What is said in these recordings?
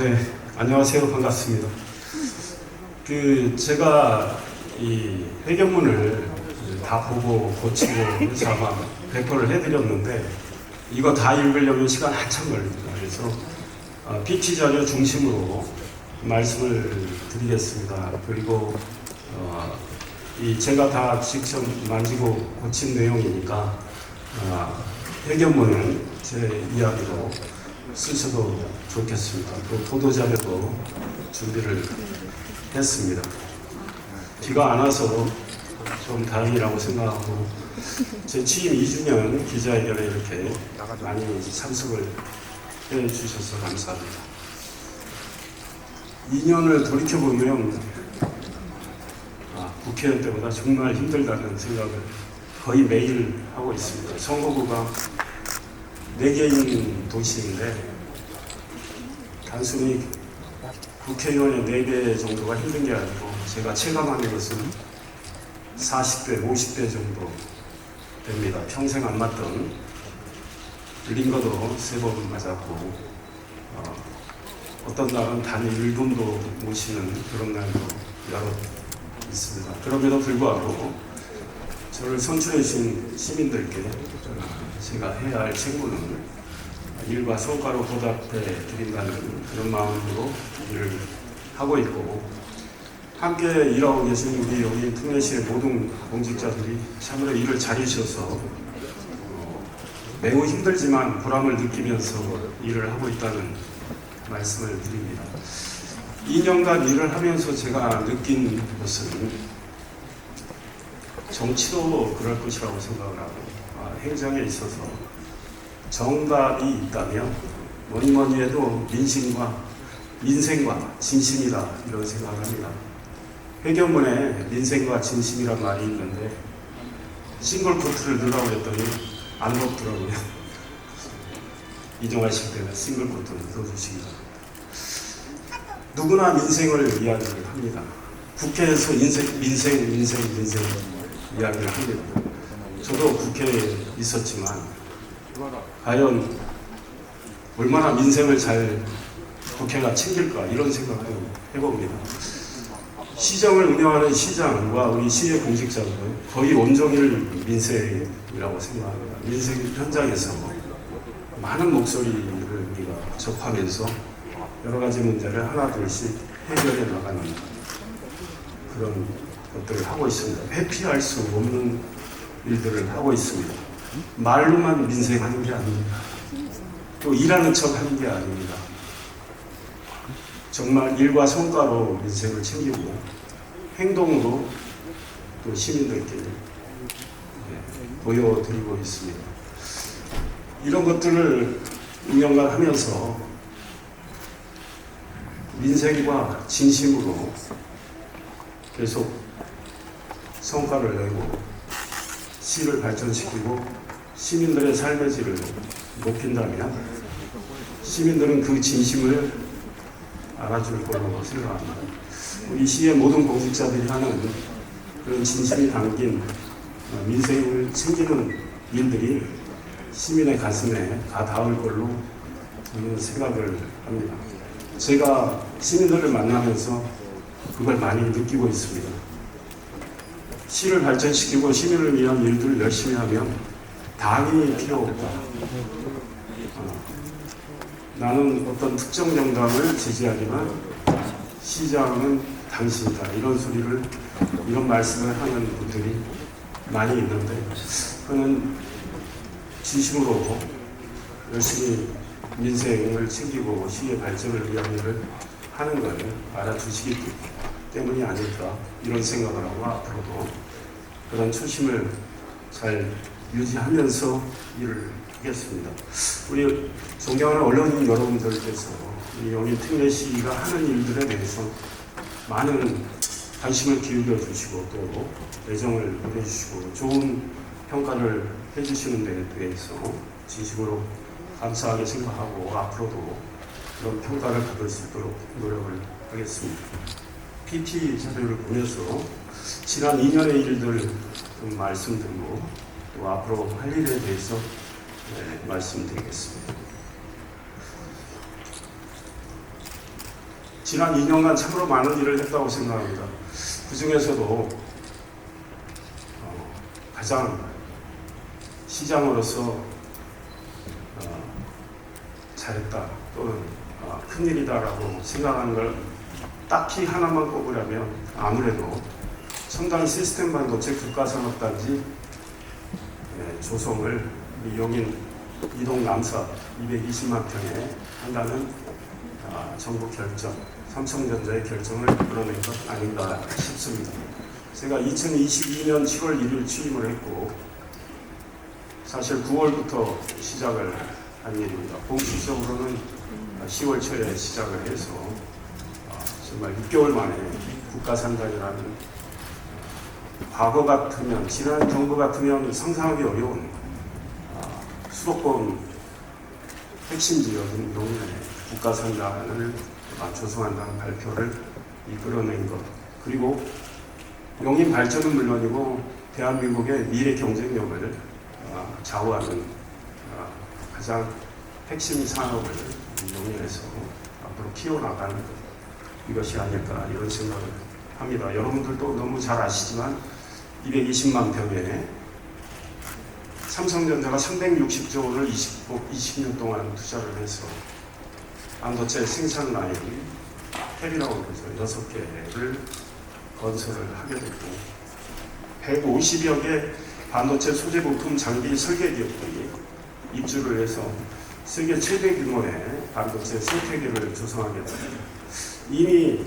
네, 안녕하세요. 반갑습니다. 제가 이 회견문을 다 보고 고치고 해서 아마 배포를 해드렸는데, 이거 다 읽으려면 시간 한참 걸립니다. 그래서 PT 자료 중심으로 말씀을 드리겠습니다. 그리고 제가 다 직접 만지고 고친 내용이니까 회견문은 제 이야기로 쓰셔도 좋겠습니다. 또 보도자료도 준비를 했습니다. 비가 안 와서 좀 다행이라고 생각하고, 제 취임 2주년 기자회견에 이렇게 많이 참석을 해주셔서 감사합니다. 2년을 돌이켜보면 국회의원 때보다 정말 힘들다는 생각을 거의 매일 하고 있습니다. 선거구가 4개인 도시인데 단순히 국회의원의 4배 정도가 힘든 게 아니고, 제가 체감하는 것은 40배, 50배 정도 됩니다. 평생 안 맞던 링거도 3번 맞았고, 어떤 날은 단 1분도 못 쉬는 그런 날도 여러 있습니다. 그럼에도 불구하고 저를 선출해 주신 시민들께 제가 해야 할 책무는 일과 성과로 보답해 드린다는 그런 마음으로 일을 하고 있고, 함께 일하고 계신 우리 여기 특례시의 모든 공직자들이 참으로 일을 잘해주셔서 매우 힘들지만 보람을 느끼면서 일을 하고 있다는 말씀을 드립니다. 2년간 일을 하면서 제가 느낀 것은, 정치도 그럴 것이라고 생각을 하고, 행정에 있어서 정답이 있다면 뭐니 해도 민생과 진심이다, 이런 생각을 합니다. 회견문에 민생과 진심이란 말이 있는데 싱글 코트를 넣으라고 했더니 안 넣더라고요. 인정하실 때는 싱글 코트를 넣어주시기 바랍니다. 누구나 민생을 이야기를 합니다. 국회에서 민생 이야기를 합니다. 저도 국회에 있었지만 과연 얼마나 민생을 잘 국회가 챙길까, 이런 생각을 해봅니다. 시정을 운영하는 시장과 우리 시의 공직자들은 거의 온종일 민생이라고 생각합니다. 민생 현장에서 많은 목소리를 우리가 접하면서 여러 가지 문제를 하나둘씩 해결해 나가는 그런 것들을 하고 있습니다. 회피할 수 없는 일들을 하고 있습니다. 말로만 민생하는 게 아닙니다. 또 일하는 척 하는 게 아닙니다. 정말 일과 성과로 민생을 챙기고 행동으로 또 시민들께 보여드리고 있습니다. 이런 것들을 2년간 하면서 민생과 진심으로 계속 성과를 내고 시를 발전시키고 시민들의 삶의 질을 높인다면 시민들은 그 진심을 알아줄 거라고 생각합니다. 우리 시의 모든 공직자들이 하는 그런 진심이 담긴 민생을 챙기는 일들이 시민의 가슴에 다 닿을 걸로 저는 생각을 합니다. 제가 시민들을 만나면서 그걸 많이 느끼고 있습니다. 시를 발전시키고 시민을 위한 일들을 열심히 하면 당이 필요 없다. 나는 어떤 특정 정당을 지지하지만 시장은 당신이다, 이런 말씀을 하는 분들이 많이 있는데, 그는 진심으로 열심히 민생을 챙기고 시의 발전을 위한 일을 하는 걸 알아주시기 때문이 아닐까, 이런 생각을 하고, 앞으로도 그런 초심을 잘 유지하면서 일을 하겠습니다. 우리 존경하는 언론인 여러분들께서 우리 여기 특례시가 하는 일들에 대해서 많은 관심을 기울여 주시고 또 애정을 보내주시고 좋은 평가를 해주시는 데 대해서 진심으로 감사하게 생각하고, 앞으로도 그런 평가를 받을 수 있도록 노력을 하겠습니다. PT 자료를 보면서 지난 2년의 일들 좀 말씀드리고 또 앞으로 할 일에 대해서 말씀드리겠습니다. 지난 2년간 참으로 많은 일을 했다고 생각합니다. 그 중에서도 가장 시장으로서 잘했다 또는 큰일이다라고 생각하는 걸 딱히 하나만 꼽으려면 아무래도 첨단 시스템 반도체 국가산업단지 조성을 용인 이동 남사 220만 평에 한다는 정부 결정, 삼성전자의 결정을 이끌어낸 것 아닌가 싶습니다. 제가 2022년 7월 1일 취임을 했고 사실 9월부터 시작을 한 일입니다. 공식적으로는 10월 초에 시작을 해서 정말 6개월 만에 국가산단이라는 과거 같으면 지난 정부 같으면 상상하기 어려운 수도권 핵심 지역인 용인에 국가산단을 조성한다는 발표를 이끌어낸 것, 그리고 용인 발전은 물론이고 대한민국의 미래 경쟁력을 좌우하는 가장 핵심 산업을 용인에서 앞으로 키워나가는 것, 이것이 아닐까 이런 생각을 합니다. 여러분들도 너무 잘 아시지만 220만 평에 삼성전자가 360조 원을 20년 동안 투자를 해서 반도체 생산 라인 탭이라고 그러죠. 6개를 건설을 하게 됐고 150여 개 반도체 소재 부품 장비 설계 기업들이 입주를 해서 세계 최대 규모의 반도체 생태계를 조성하게 됩니다. 이미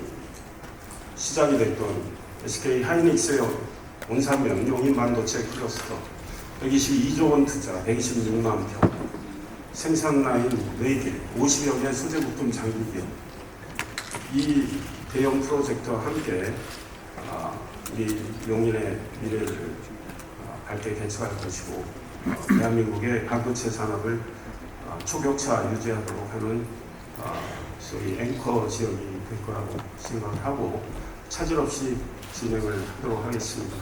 시작이 됐던 SK 하이닉스의 온산면 용인 반도체 클러스터 122조 원 투자 126만 평 생산 라인 4개 50여 개 소재 부품 장비 기업, 이 대형 프로젝트와 함께 우리 용인의 미래를 밝게 개척할 것이고 대한민국의 반도체 산업을 초격차 유지하도록 하는 소위 앵커 지역이 될 거라고 생각하고 차질 없이 진행을 하도록 하겠습니다.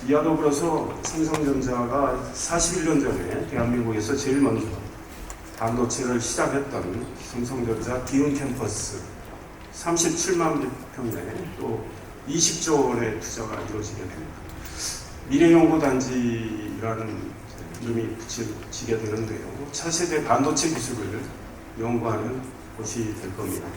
이와 더불어서 삼성전자가 41년 전에 대한민국에서 제일 먼저 반도체를 시작했던 삼성전자 기흥 캠퍼스 37만 평에 또 20조 원의 투자가 이루어지게 됩니다. 미래연구단지라는 이름이 붙여지게 되는데요. 차세대 반도체 기술을 연구하는 곳이 될 겁니다.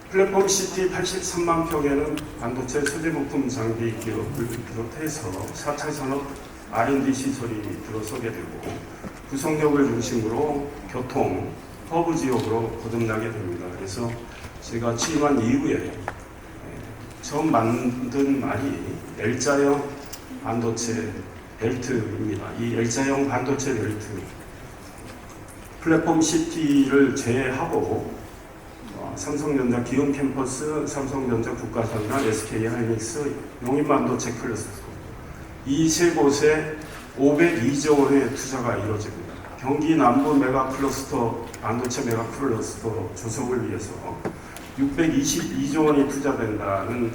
플랫폼 시티 83만 평에는 반도체 소재 부품 장비 기업을 비롯해서 4차 산업 R&D 시설이 들어서게 되고 구성력을 중심으로 교통, 허브 지역으로 거듭나게 됩니다. 그래서 제가 취임한 이후에 처음 만든 말이 L자형 반도체 벨트입니다. 이 L자형 반도체 벨트, 플랫폼 시티를 제외하고 삼성전자 기흥 캠퍼스, 삼성전자 국가산단, SK 하이닉스, 용인 반도체 클러스터, 이 세 곳에 502조 원의 투자가 이루어집니다. 경기 남부 메가 클러스터, 반도체 메가 클러스터 조성을 위해서 622조 원이 투자된다는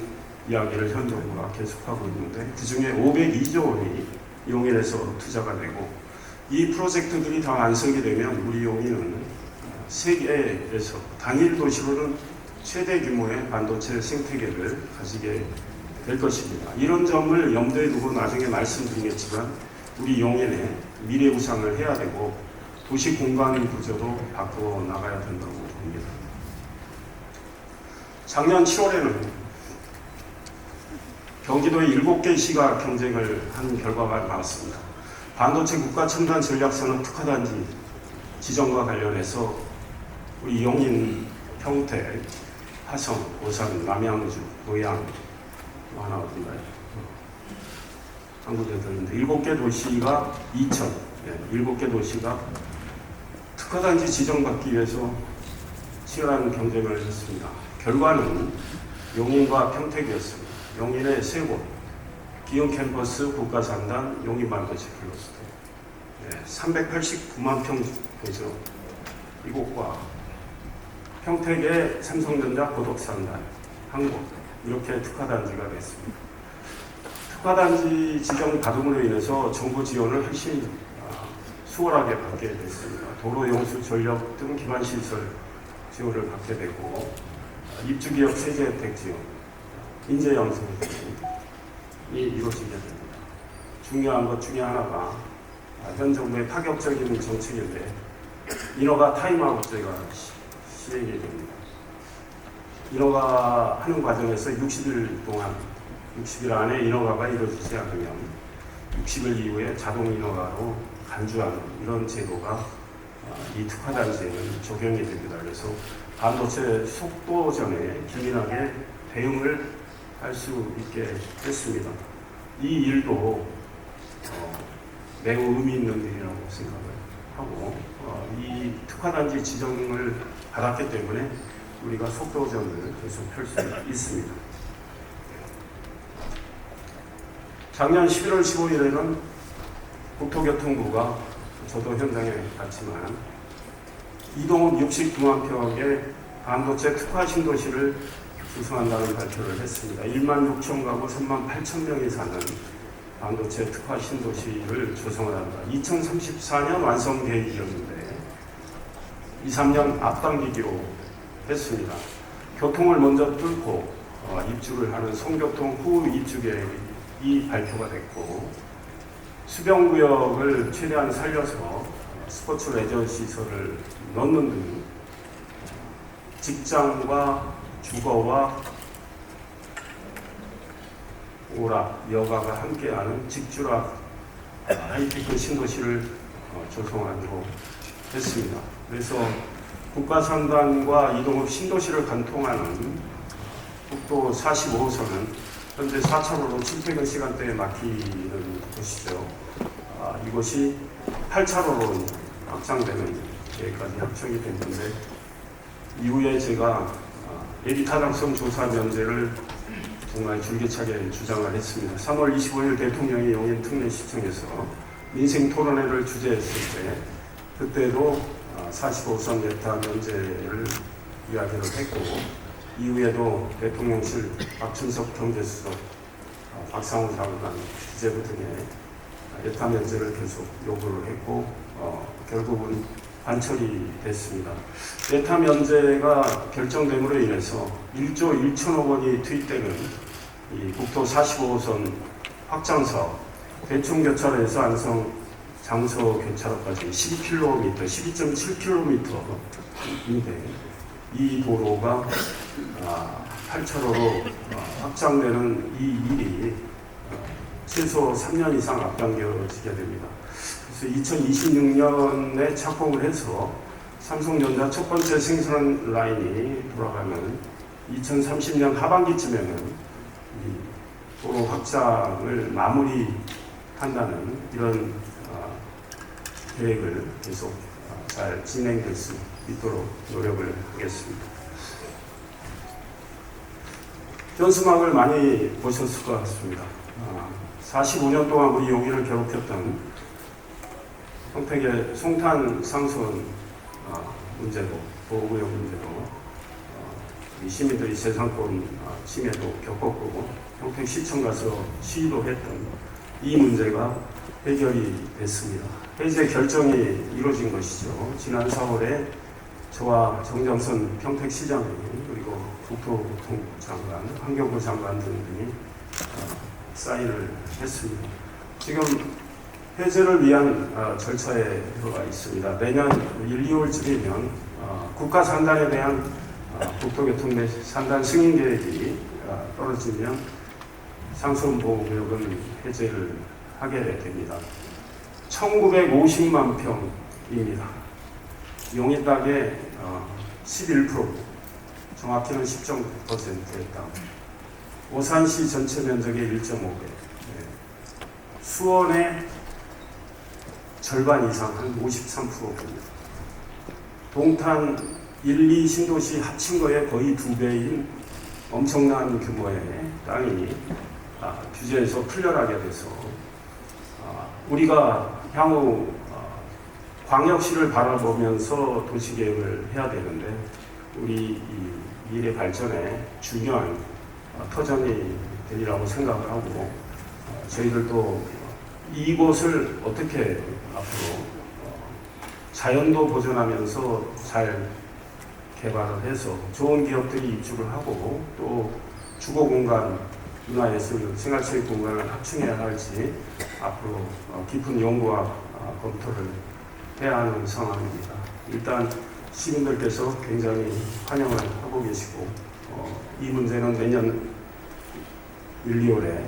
이야기를 현 정부가 계속하고 있는데 그 중에 502조 원이 용인에서 투자가 되고 이 프로젝트들이 다 완성이 되면 우리 용인은 세계에서 단일 도시로는 최대 규모의 반도체 생태계를 가지게 될 것입니다. 이런 점을 염두에 두고 나중에 말씀드리겠지만 우리 용인의 미래 구상을 해야 되고 도시 공간 구조도 바꿔 나가야 된다고 봅니다. 작년 7월에는 경기도의 7개 시가 경쟁을 한 결과가 나왔습니다. 반도체 국가 첨단 전략산업 특화단지 지정과 관련해서 우리 용인, 평택, 화성, 오산, 남양주, 노양 하나 어딘가요? 한 군데 더 있는데 7개 도시가 7개 도시가 특화단지 지정받기 위해서 치열한 경쟁을 했습니다. 결과는 용인과 평택이었습니다. 용인의 3곳, 기흥 캠퍼스, 국가산단, 용인 반도체 클러스터 389만 평 되죠. 이곳과 평택의 삼성전자 고덕산단 한 곳, 이렇게 특화단지가 됐습니다. 특화단지 지정 받음으로 인해서 정부 지원을 훨씬 수월하게 받게 됐습니다. 도로, 용수, 전력 등 기반시설 지원을 받게 되고 입주기업 세제 혜택 지원, 인재 양성 등이 이루어지게 됩니다. 중요한 것 중에 하나가 현 정부의 파격적인 정책인데 인허가 타임아웃제가 시행이 됩니다. 인허가 하는 과정에서 60일 안에 인허가가 이루어지지 않으면 60일 이후에 자동 인허가로 간주하는 이런 제도가 이 특화단지에는 적용이 됩니다. 그래서 반도체 속도전에 기민하게 대응을 할 수 있게 됐습니다. 이 일도 매우 의미 있는 일이라고 생각을 하고 이 특화단지 지정을 받았기 때문에 우리가 속도전을 계속 펼 수 있습니다. 작년 11월 15일에는 국토교통부가 저도 현장에 갔지만 이동읍 69만 평의 반도체 특화 신도시를 구성한다는 발표를 했습니다. 1만 6천 가구 3만 8천 명이 사는 반도체 특화 신도시를 조성을 한다. 2034년 완성 계획이었는데 2, 3년 앞당기기로 했습니다. 교통을 먼저 뚫고 입주를 하는 송교통 후 입주 계획이 발표가 됐고 수변구역을 최대한 살려서 스포츠 레저 시설을 넣는 등 직장과 주거와 오락, 여가가 함께하는 직주락 하이테크 신도시를 조성하기로 했습니다. 그래서 국가상단과 이동읍 신도시를 관통하는 국도 45호선은 현재 4차로로 출퇴근 시간대에 막히는 곳이죠. 이곳이 8차로로 확장되는 데까지 확정이 됐는데 이후에 제가 예비 타당성 조사 면제를 정말 줄기차게 주장을 했습니다. 3월 25일 대통령이 용인 특례시청에서 민생 토론회를 주재했을 때 그때도 45선 메타 면제를 이야기를 했고 이후에도 대통령실 박춘석 경제수석, 박상우 장관, 기재부 등의 메타 면제를 계속 요구를 했고 결국은 반철이 됐습니다. 메타 면제가 결정됨으로 인해서 1조 1천억 원이 투입되는 이 국도 45호선 확장 사업, 대충교차로에서 안성 장서 교차로까지 12km, 12.7km인데 이 도로가 8차로로 확장되는 이 일이 최소 3년 이상 앞당겨지게 됩니다. 그래서 2026년에 착공을 해서 삼성전자 첫 번째 생산 라인이 돌아가면 2030년 하반기쯤에는 이 도로 확장을 마무리한다는 이런 계획을 계속 잘 진행될 수 있도록 노력을 하겠습니다. 현수막을 많이 보셨을 것 같습니다. 45년 동안 우리 용인을 괴롭혔던 평택의 송탄 상수원 문제도, 보호구역 문제도 우리 시민들이 재산권 침해도 겪었고 평택시청 가서 시위도 했던 이 문제가 해결이 됐습니다. 해제 결정이 이루어진 것이죠. 지난 4월에 저와 정정선 평택시장이 그리고 국토교통부 장관, 환경부 장관 등이 사인을 했습니다. 지금 해제를 위한 절차에 들어가 있습니다. 내년 1, 2월쯤이면 국가 산단에 대한 국토교통 내 산단 승인 계획이 떨어지면 상수원 보호구역은 해제를 하게 됩니다. 1950만 평입니다. 용인 땅의 11%, 정확히는 10.9%의 땅. 오산시 전체 면적의 1.5배. 수원의 절반 이상, 한 53%입니다. 동탄 1, 2 신도시 합친 거에 거의 2배인 엄청난 규모의 땅이 규제에서 풀려나게 돼서 우리가 향후 광역시를 바라보면서 도시계획을 해야 되는데 우리 미래 발전에 중요한 터전이 되리라고 생각을 하고 저희들도 이곳을 어떻게 앞으로 자연도 보존하면서 잘 개발을 해서 좋은 기업들이 입주를 하고 또 주거 공간, 문화예술, 생활체육 공간을 확충해야 할지 앞으로 깊은 연구와 검토를 해야 하는 상황입니다. 일단 시민들께서 굉장히 환영을 하고 계시고 이 문제는 내년 1, 2월에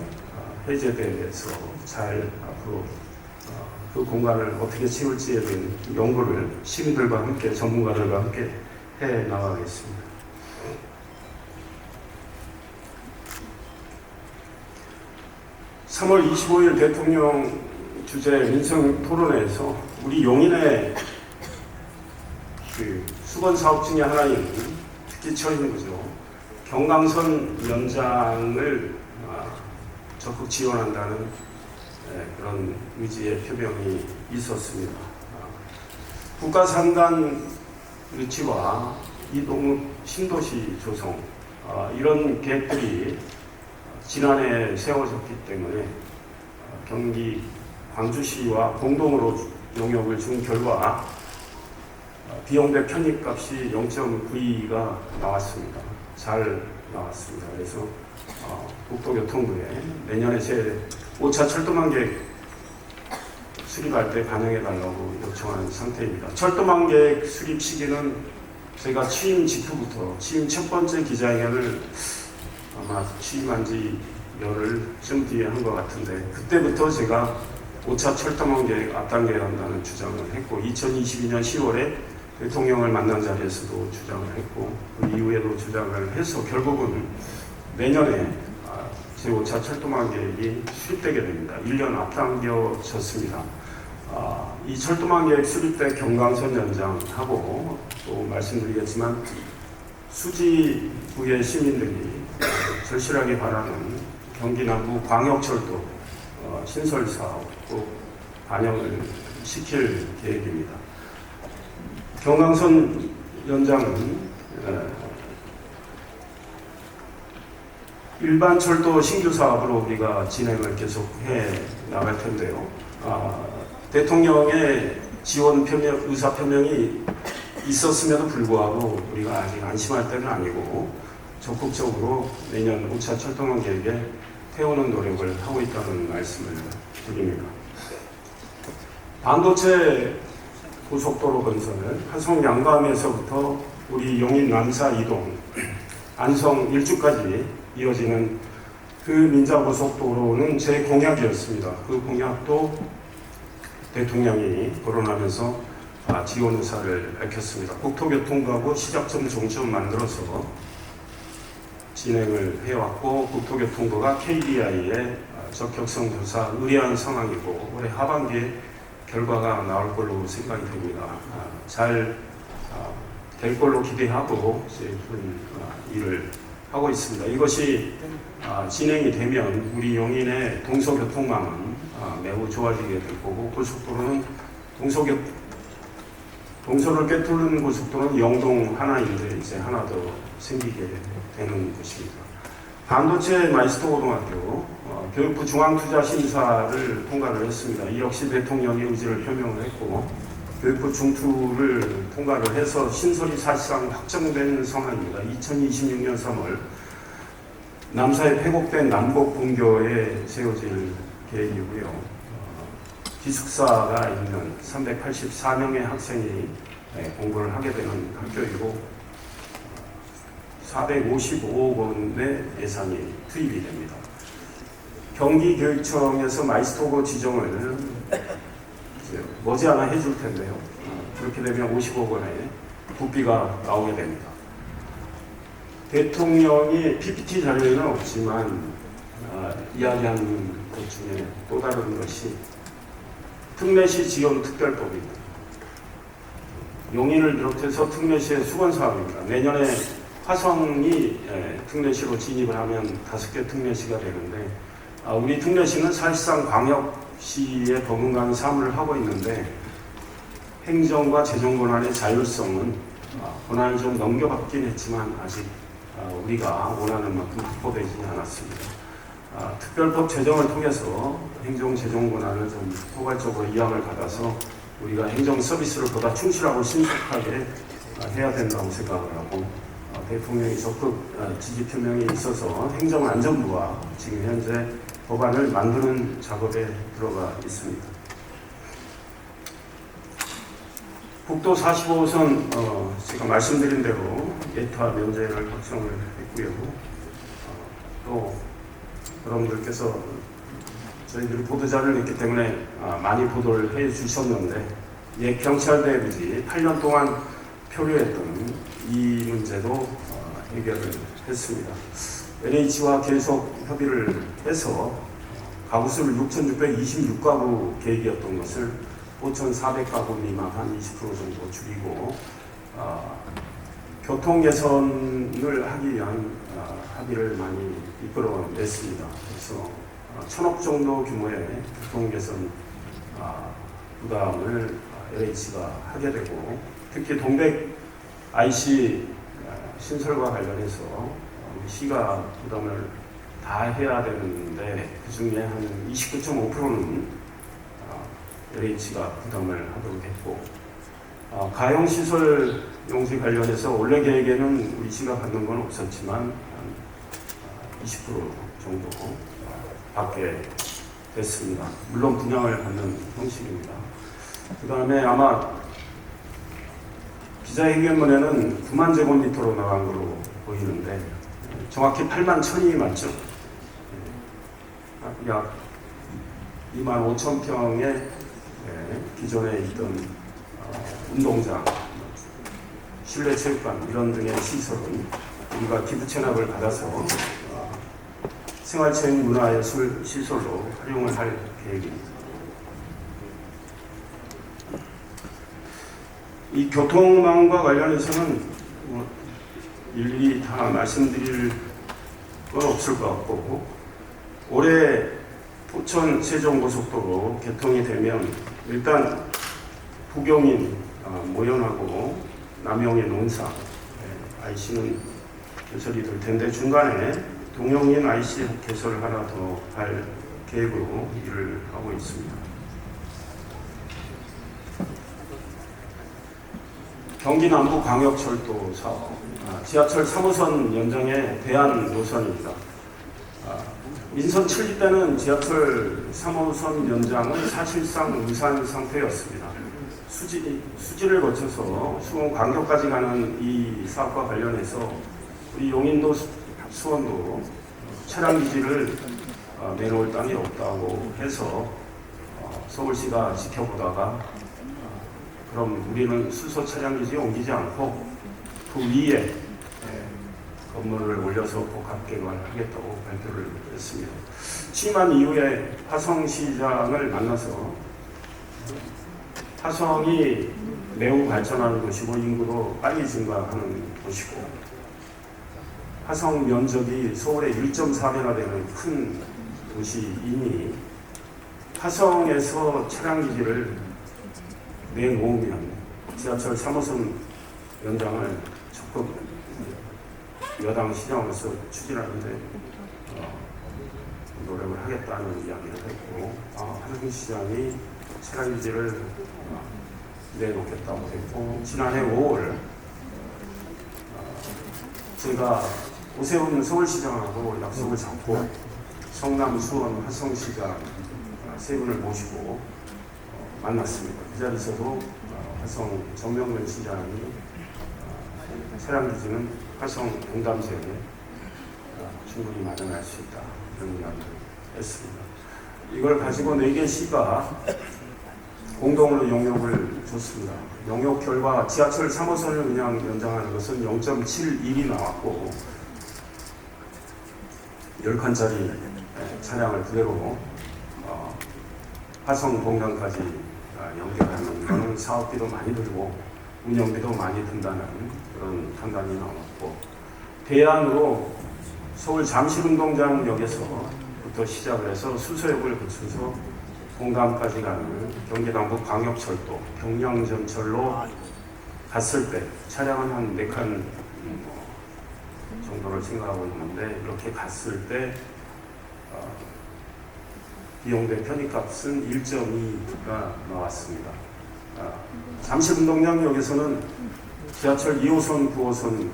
해제돼서 잘 앞으로 그 공간을 어떻게 채울지에 대한 연구를 시민들과 함께 전문가들과 함께 해 나가겠습니다. (3월 25일) 대통령 주재 민생 토론회에서 우리 용인의 그 수건 사업 중에 하나인 특기처인 거죠. 경강선 연장을 적극 지원한다는 그런 의지의 표명이 있었습니다. 국가 상단 유치와 이동 신도시 조성 이런 계획들이 지난해 세워졌기 때문에 경기 광주시와 공동으로 용역을 준 결과 비용대 편입값이 0.92가 나왔습니다. 잘 나왔습니다. 그래서 국토교통부에 내년에 제 5차 철도망 계획 수립할 때 반영해달라고 요청하는 상태입니다. 철도망 계획 수립 시기는 제가 취임 직후부터 취임 첫 번째 기자회견을 아마 취임한 지 열흘쯤 뒤에 한 것 같은데 그때부터 제가 5차 철도망 계획 앞당겨야 한다는 주장을 했고 2022년 10월에 대통령을 만난 자리에서도 주장을 했고 그 이후에도 주장을 해서 결국은 내년에 제5차 철도망 계획이 수립되게 됩니다. 1년 앞당겨졌습니다. 이 철도망 계획 수립 때 경강선 연장하고 또 말씀드리겠지만 수지구의 시민들이 절실하게 바라는 경기 남부 광역철도 신설 사업도 반영을 시킬 계획입니다. 경강선 연장은 일반 철도 신규 사업으로 우리가 진행을 계속 해 나갈 텐데요. 대통령의 지원 표명, 의사 표명이 있었음에도 불구하고 우리가 아직 안심할 때는 아니고 적극적으로 내년 5차 철도망 계획에 태우는 노력을 하고 있다는 말씀을 드립니다. 반도체 고속도로 건설, 화성 양감에서부터 우리 용인 남사 이동, 안성 일주까지 이어지는 그 민자고속도로는 제 공약이었습니다. 그 공약도 대통령이 거론하면서 지원 의사를 밝혔습니다. 국토교통부하고 시작점 종점 만들어서 진행을 해왔고 국토교통부가 KDI에 적격성 조사 의뢰한 상황이고 올해 하반기에 결과가 나올 걸로 생각이 됩니다. 잘 될 걸로 기대하고 일을 하고 있습니다. 이것이 진행이 되면 우리 용인의 동서교통망은 매우 좋아지게 될 거고 고속도로는 동서를 꿰뚫는 고속도로는 영동 하나인데 이제 하나 더 생기게 되는 것입니다. 반도체 마이스터 고등학교 교육부 중앙투자심사를 통과를 했습니다. 이 역시 대통령의 의지를 표명을 했고 교육부 중투를 통과를 해서 신설이 사실상 확정된 상황입니다. 2026년 3월 남사에 폐곡된 남북분교에 세워질 계획이고요. 기숙사가 있는 384명의 학생이 공부를 하게 되는 학교이고 455억 원의 예산이 투입이 됩니다. 경기교육청에서 마이스터고 지정을 머지않아 해줄 텐데요. 그렇게 되면 50억 원의 국비가 나오게 됩니다. 대통령이 PPT 자료에는 없지만 이야기하는 것 중에 또 다른 것이 특례시 지원 특별법입니다. 용인을 비롯해서 특례시의 수건 사업입니다. 내년에 화성이 특례시로 진입을 하면 5개 특례시가 되는데 우리 특례시는 사실상 광역시에 버금가는 사무를 하고 있는데 행정과 재정 권한의 자율성은 권한을 좀 넘겨받긴 했지만 아직 우리가 원하는 만큼 확보되지 않았습니다. 특별법 제정을 통해서 행정 재정 권한을 좀 포괄적으로 이양을 받아서 우리가 행정 서비스를 보다 충실하고 신속하게 해야 된다고 생각을 하고 대통령이 적극 지지 표명이 있어서 행정안전부와 지금 현재 법안을 만드는 작업에 들어가 있습니다. 국도 45호선 제가 말씀드린 대로 예타 면제를 확정을 했고요. 또 여러분들께서 저희들이 보도자를 냈기 때문에 많이 보도를 해 주셨는데 옛 경찰대 부지 8년 동안 표류했던 이 문제도 해결을 했습니다. LH와 계속 협의를 해서 가구수를 6,626가구 계획이었던 것을 5,400가구 미만 한 20% 정도 줄이고 교통 개선을 하기 위한 합의를 많이 이끌어냈습니다. 그래서 1,000억 정도 규모의 교통 개선 부담을 LH가 하게 되고 특히 동백 IC 신설과 관련해서 우리 시가 부담을 다 해야 되는데 그 중에 한 29.5%는 LH가 부담을 하도록 했고 가용시설 용지 관련해서 원래 계획에는 우리 시가 받는 건 없었지만 한 20% 정도 받게 됐습니다. 물론 분양을 받는 형식입니다. 그 다음에 아마 기자회견문에는 9만 제곱미터로 나간 걸로 보이는데 정확히 8만 1,000이 맞죠? 약 2만 5천 평의 기존에 있던 운동장, 실내 체육관 이런 등의 시설은 우리가 기부 체납을 받아서 생활체육 문화예술 시설로 활용을 할 계획입니다. 이 교통망과 관련해서는 일일이 다 말씀드릴 건 없을 것 같고 올해 포천 세종고속도로 개통이 되면 일단 부경인 모연하고 남영의 논사 IC는 개설이 될 텐데 중간에 동영인 IC 개설을 하나 더 할 계획으로 일을 하고 있습니다. 경기 남부 광역철도 사업 지하철 3호선 연장의 대안 노선입니다. 민선 7기 때는 지하철 3호선 연장은 사실상 무산 상태였습니다. 수지를 거쳐서 수원 광교까지 가는 이 사업과 관련해서 우리 용인도 수원도 차량 기지를 내놓을 땅이 없다고 해서 서울시가 지켜보다가 그럼 우리는 수소 차량 기지에 옮기지 않고 그 위에 건물을 올려서 복합 개관하겠다고 발표를 했습니다. 취임한 이후에 화성시장을 만나서 화성이 매우 발전하는 곳이고 인구도 빨리 증가하는 곳이고 화성 면적이 서울의 1.4배나 되는 큰 도시이니 화성에서 차량 기지를 내놓으면 지하철 3호선 연장을 적극 여당 시장으로서 추진하는데 노력을 하겠다는 이야기를 했고 화성시장이 차량 기지를 내놓겠다고 했고 지난해 5월 제가 오세훈 서울시장하고 약속을 잡고 성남, 수원, 화성시장 세 분을 모시고 만났습니다. 그 자리에서도 화성 정명근 시장이 차량 기지는 화성 동담지역에 충분히 마련할 수 있다 이런 이야기를 했습니다. 이걸 가지고 4개 시가 공동으로 용역을 줬습니다. 용역 결과 지하철 3호선을 그냥 연장하는 것은 0.71이 나왔고 10칸짜리 차량을 그대로 화성 동강까지 연결하는 것은 사업비도 많이 들고 운영비도 많이 든다는 그런 판단이 나왔고 대안으로 서울 잠실운동장역에서부터 시작을 해서 수서역을 거쳐서 공감까지 가는 경기 남부 광역철도 경량전철로 갔을 때 차량은 한 4칸 정도를 생각하고 있는데 이렇게 갔을 때 비용대 편의값은 1.2가 나왔습니다. 잠실운동장역에서는 지하철 2호선, 9호선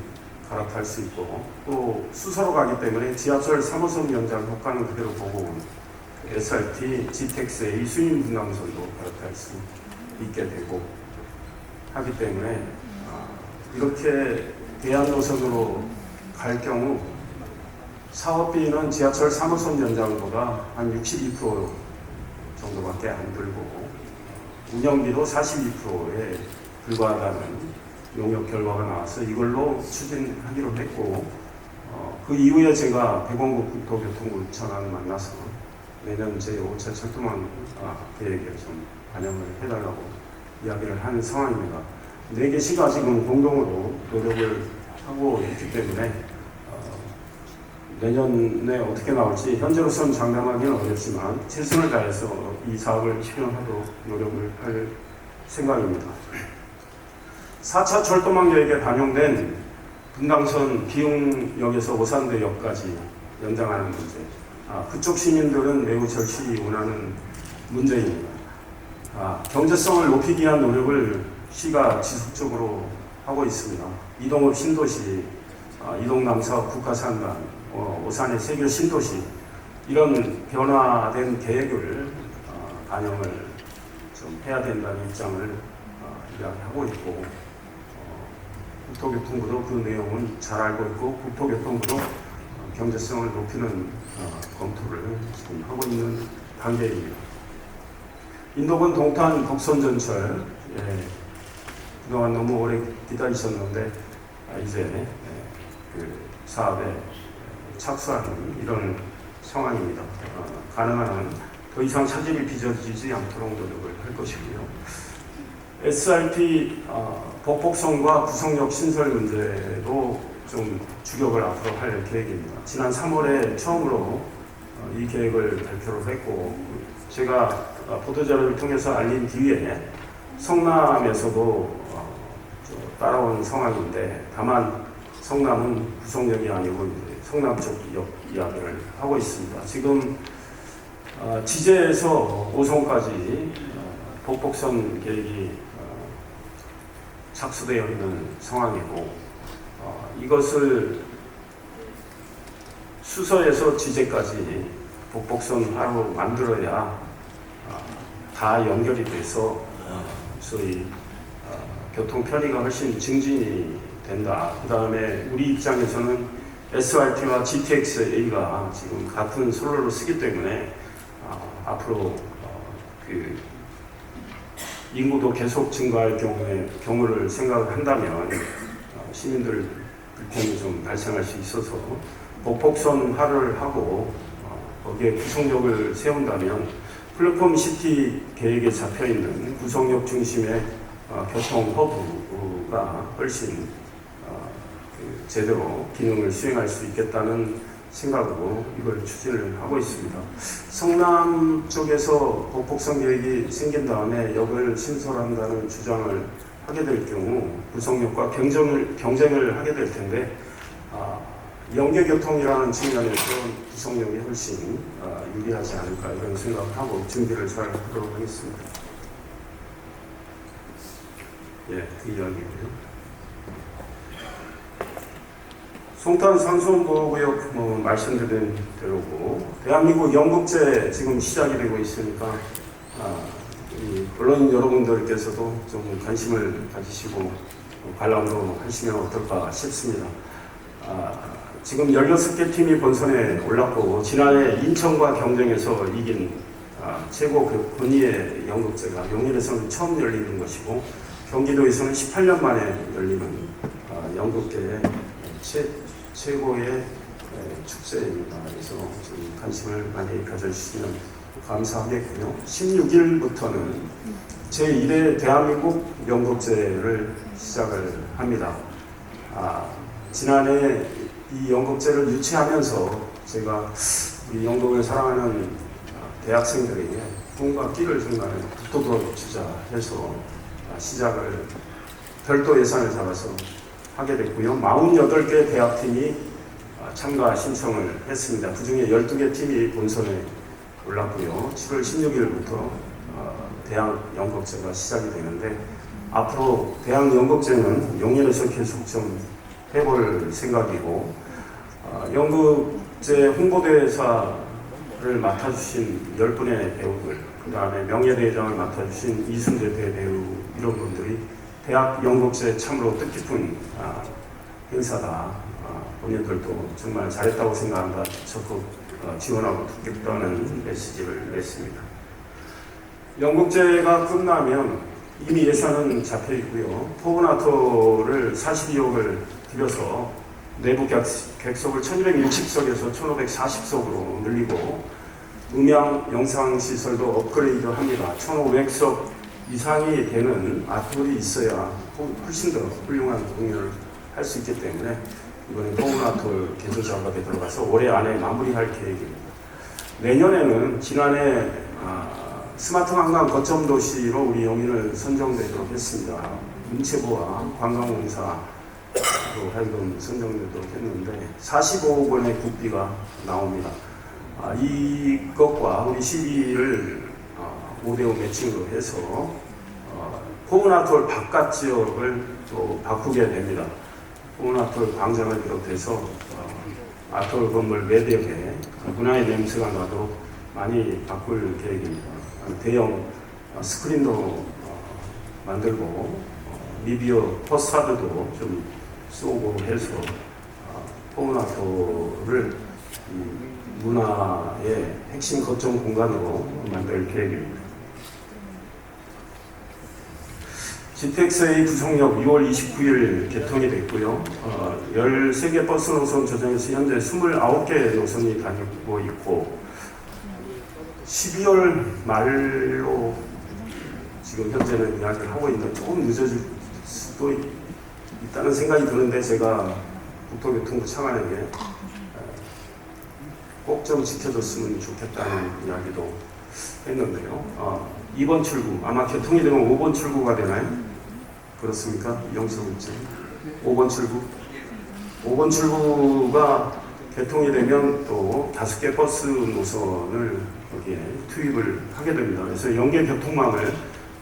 갈아탈 수 있고 또 수서로 가기 때문에 지하철 3호선 연장 효과는 그대로 보고 온 SRT, GTX-A 순임 분당선도 갈아탈 수 있게 되고 하기 때문에 이렇게 대안 노선으로 갈 경우 사업비는 지하철 3호선 연장보다 한 62% 정도밖에 안 들고 운영비도 42%에 불과하다는 용역 결과가 나와서 이걸로 추진하기로 했고 그 이후에 제가 백원국 국토교통부청장을 만나서 내년 제5차 철도망 계획에 좀 반영을 해달라고 이야기를 한 상황입니다. 4개 시가 지금 공동으로 노력을 하고 있기 때문에 내년에 어떻게 나올지 현재로서는 장담하기는 어렵지만 최선을 다해서 이 사업을 실현하도록 노력을 할 생각입니다. 4차 철도망 계획에 반영된 분당선 기흥역에서 오산대역까지 연장하는 문제, 그쪽 시민들은 매우 절실히 원하는 문제입니다. 경제성을 높이기 위한 노력을 시가 지속적으로 하고 있습니다. 이동업 신도시, 이동남사업 국가산단, 오산의 세교 신도시 이런 변화된 계획을 반영을 좀 해야 된다는 입장을 이야기하고 있고 국토교통부도 그 내용은 잘 알고 있고 국토교통부도 경제성을 높이는 검토를 지금 하고 있는 단계입니다. 인도군 동탄 곡선전철 그동안 너무 오래 기다리셨는데 이제 그 사업에 착수하는 이런 상황입니다. 가능한 한 더 이상 차질이 빚어지지 않도록 노력을 할 것이고요. SRT 복복선과 구성역 신설 문제도 좀 주력을 앞으로 할 계획입니다. 지난 3월에 처음으로 이 계획을 발표를 했고 제가 보도자료를 통해서 알린 뒤에 성남에서도 따라온 상황인데 다만 성남은 구성역이 아니고 이제 성남 쪽 역 이야기를 하고 있습니다. 지금 지제에서 오송까지 복복선 계획이 착수되어 있는 상황이고 이것을 수서에서 지제까지 복복선 하루 만들어야 다 연결이 돼서 소위 교통 편의가 훨씬 증진이 된다. 그 다음에 우리 입장에서는 SRT와 GTX-A가 지금 같은 선로를 쓰기 때문에 앞으로 그 인구도 계속 증가할 경우를 생각을 한다면 시민들 불편이 좀 발생할 수 있어서 복복선화를 하고 거기에 구성역을 세운다면 플랫폼 시티 계획에 잡혀 있는 구성역 중심의 교통 허브가 훨씬 제대로 기능을 수행할 수 있겠다는 생각으로 이걸 추진을 하고 있습니다. 성남 쪽에서 복복선 계획이 생긴 다음에 역을 신설한다는 주장을 하게 될 경우 구성역과 경쟁을 하게 될 텐데 연계교통이라는 측면에서 구성역이 훨씬 유리하지 않을까 이런 생각을 하고 준비를 잘 하도록 하겠습니다. 그 이야기고요. 송탄 상수원보호구역 말씀드린 대로고 대한민국 연극제 지금 시작이 되고 있으니까 언론 여러분들께서도 좀 관심을 가지시고 관람도 하시면 어떨까 싶습니다. 지금 16개 팀이 본선에 올랐고 지난해 인천과 경쟁해서 이긴 최고 그 권위의 연극제가 용인에서는 처음 열리는 것이고 경기도에서는 18년 만에 열리는 연극계의 최고의 축제입니다. 그래서 좀 관심을 많이 가져주시면 감사하겠고요. 16일부터는 제1회 대한민국 연극제를 시작을 합니다. 지난해 이 연극제를 유치하면서 제가 우리 연극을 사랑하는 대학생들에게 꿈과 끼를 중간에 북돋워 주자 해서 시작을 별도 예산을 잡아서 하게 됐고요. 48개 대학팀이 참가 신청을 했습니다. 그 중에 12개 팀이 본선에 올랐고요. 7월 16일부터 대학 연극제가 시작이 되는데 앞으로 대학 연극제는 용인에서 계속 좀 해볼 생각이고, 연극제 홍보대사를 맡아주신 10분의 배우들, 그 다음에 명예대회장을 맡아주신 이순재 대배우, 이런 분들이 대학 연극제 참으로 뜻깊은 행사다. 본인들도 정말 잘했다고 생각한다. 적극 지원하고 돕겠다는 메시지를 냈습니다. 연극제가 끝나면 이미 예산은 잡혀 있고요. 포근아토를 42억을 들여서 내부 객석을 1260석에서 1540석으로 늘리고 음향 영상 시설도 업그레이드 합니다. 1500석 이상이 되는 아트홀이 있어야 훨씬 더 훌륭한 공연을 할 수 있기 때문에 이번에 포근아토 개조 작업에 들어가서 올해 안에 마무리할 계획입니다. 내년에는 지난해 스마트 관광 거점 도시로 우리 용인을 선정되도록 했습니다. 문체부와 관광공사로 하여금 선정되도록 했는데 45억 원의 국비가 나옵니다. 이것과 우리 시비를 5대5 매칭으로 해서 포근아톨 바깥 지역을 또 바꾸게 됩니다. 포근아톨 광장을 비롯해서 아톨 건물 매대 개 문화의 냄새가 나도록 많이 바꿀 계획입니다. 대형 스크린도 만들고 미디어 포스터도 좀 쏘고 해서 포근아톨을 문화의 핵심 거점 공간으로 만들 계획입니다. GTX-A 구성역 2월 29일 개통이 됐고요. 13개 버스 노선 조정에서 현재 29개 노선이 다니고 있고 12월 말로 지금 현재는 이야기를 하고 있는데 조금 늦어질 수도 있다는 생각이 드는데 제가 국토교통부 차관에게 꼭 좀 지켜줬으면 좋겠다는 이야기도 했는데요. 2번 출구, 아마 개통이 되면 5번 출구가 되나요? 그렇습니까? 영수증 5번 출구? 5번 출구가 개통이 되면 또 5개 버스 노선을 거기에 투입을 하게 됩니다. 그래서 연계 교통망을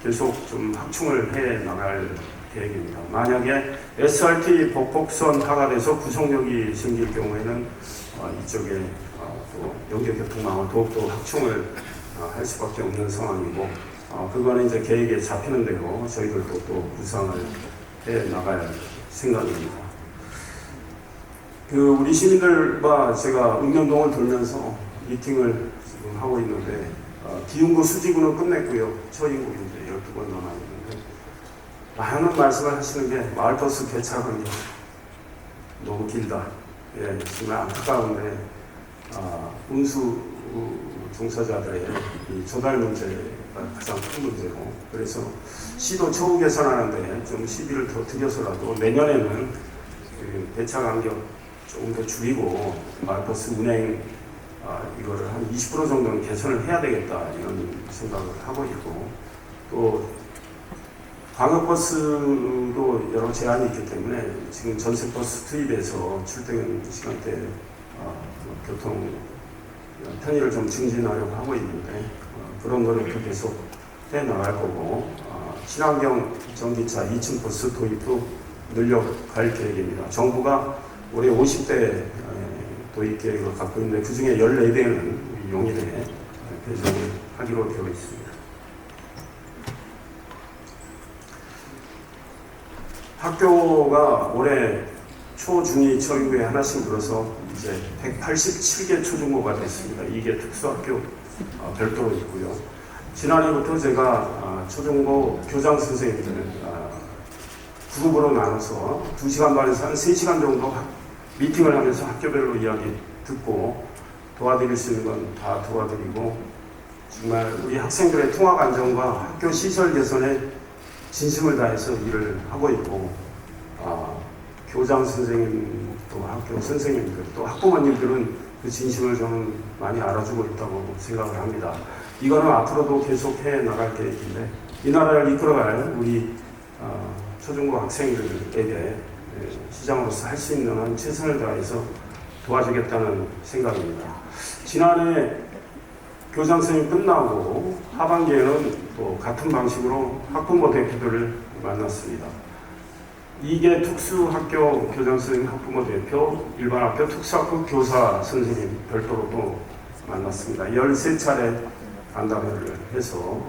계속 좀 확충을 해 나갈 계획입니다. 만약에 SRT 복폭선화가 돼서 구성역이 생길 경우에는 이쪽에 또 연계 교통망을 더욱더 확충을 할 수밖에 없는 상황이고, 그거는 이제 계획에 잡히는 대로 저희들도 또 구상을 해 나갈 생각입니다. 우리 시민들과 제가 읍면동을 돌면서 미팅을 지금 하고 있는데, 기흥구 수지구는 끝냈고요. 처인구 이제 12번 남아있는데, 많은 말씀을 하시는 게 마을버스 개차가 너무 길다. 예, 정말 안타까운데, 운수 종사자들의 이 조달 문제가 가장 큰 문제고, 그래서 시도 처우 개선하는데 좀 시비를 더 들여서라도 내년에는 그 배차 간격 조금 더 줄이고 마을버스 운행 이거를 한 20% 정도는 개선을 해야 되겠다 이런 생각을 하고 있고, 또 광역버스도 여러 제한이 있기 때문에 지금 전세버스 투입해서 출퇴근 시간대 교통 편의를 좀 증진하려고 하고 있는데 그런 노력도 계속 해 나갈 거고, 친환경 전기차 2층 버스 도입도 늘려갈 계획입니다. 정부가 올해 50대 도입 계획을 갖고 있는데 그 중에 14대는 우리 용인에 배정을 하기로 되어 있습니다. 학교가 올해 초, 중2, 초중고에 하나씩 들어서 이제 187개 초중고가 됐습니다. 이게 특수학교 별도로 있고요. 지난해부터 제가 초중고 교장 선생님들 그룹으로 나눠서 2시간 반에서 한 3시간 정도 미팅을 하면서 학교별로 이야기 듣고 도와드릴 수 있는 건 다 도와드리고, 정말 우리 학생들의 통학 안정과 학교 시설 개선에 진심을 다해서 일을 하고 있고, 교장 선생님도 학교 선생님들 또 학부모님들은 그 진심을 저는 많이 알아주고 있다고 생각을 합니다. 이거는 앞으로도 계속 해 나갈 계획인데, 이 나라를 이끌어갈 우리 초중고 학생들에게 시장으로서 할 수 있는 한 최선을 다해서 도와주겠다는 생각입니다. 지난해 교장 선생님 끝나고 하반기에는 또 같은 방식으로 학부모 대표들을 만났습니다. 2개 특수학교 교장 선생님 학부모 대표, 일반학교 특수학교 교사 선생님 별도로 또 만났습니다. 13차례 간담회를 해서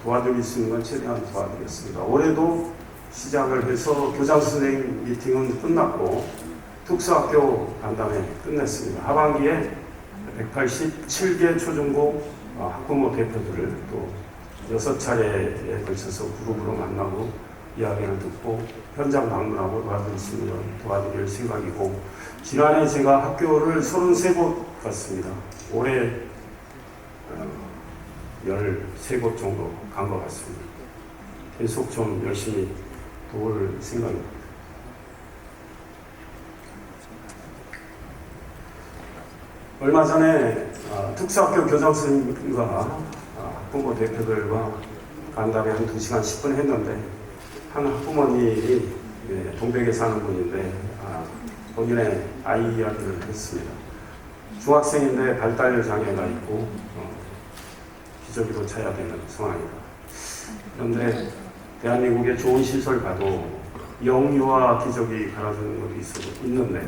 도와드릴 수 있는 건 최대한 도와드리겠습니다. 올해도 시작을 해서 교장 선생님 미팅은 끝났고 특수학교 간담회 끝냈습니다. 하반기에 187개 초중고 학부모 대표들을 또 6차례에 걸쳐서 그룹으로 만나고 이야기를 듣고 현장 방문하고 도와드릴 수 있는 도와드릴 생각이고, 지난해 제가 학교를 33곳 갔습니다. 올해 13곳 정도 간 것 같습니다. 계속 좀 열심히 도울 생각입니다. 얼마 전에 특수학교 교장 선생님과 학부모 대표들과 간담회 한 2시간 10분 했는데, 한 학부모님이 동백에 사는 분인데 본인의 아이 이야기를 했습니다. 중학생인데 발달 장애가 있고 기저귀로 차야 되는 상황이다. 그런데 대한민국에 좋은 시설 가도 영유아 기저귀 갈아주는 것도 있는데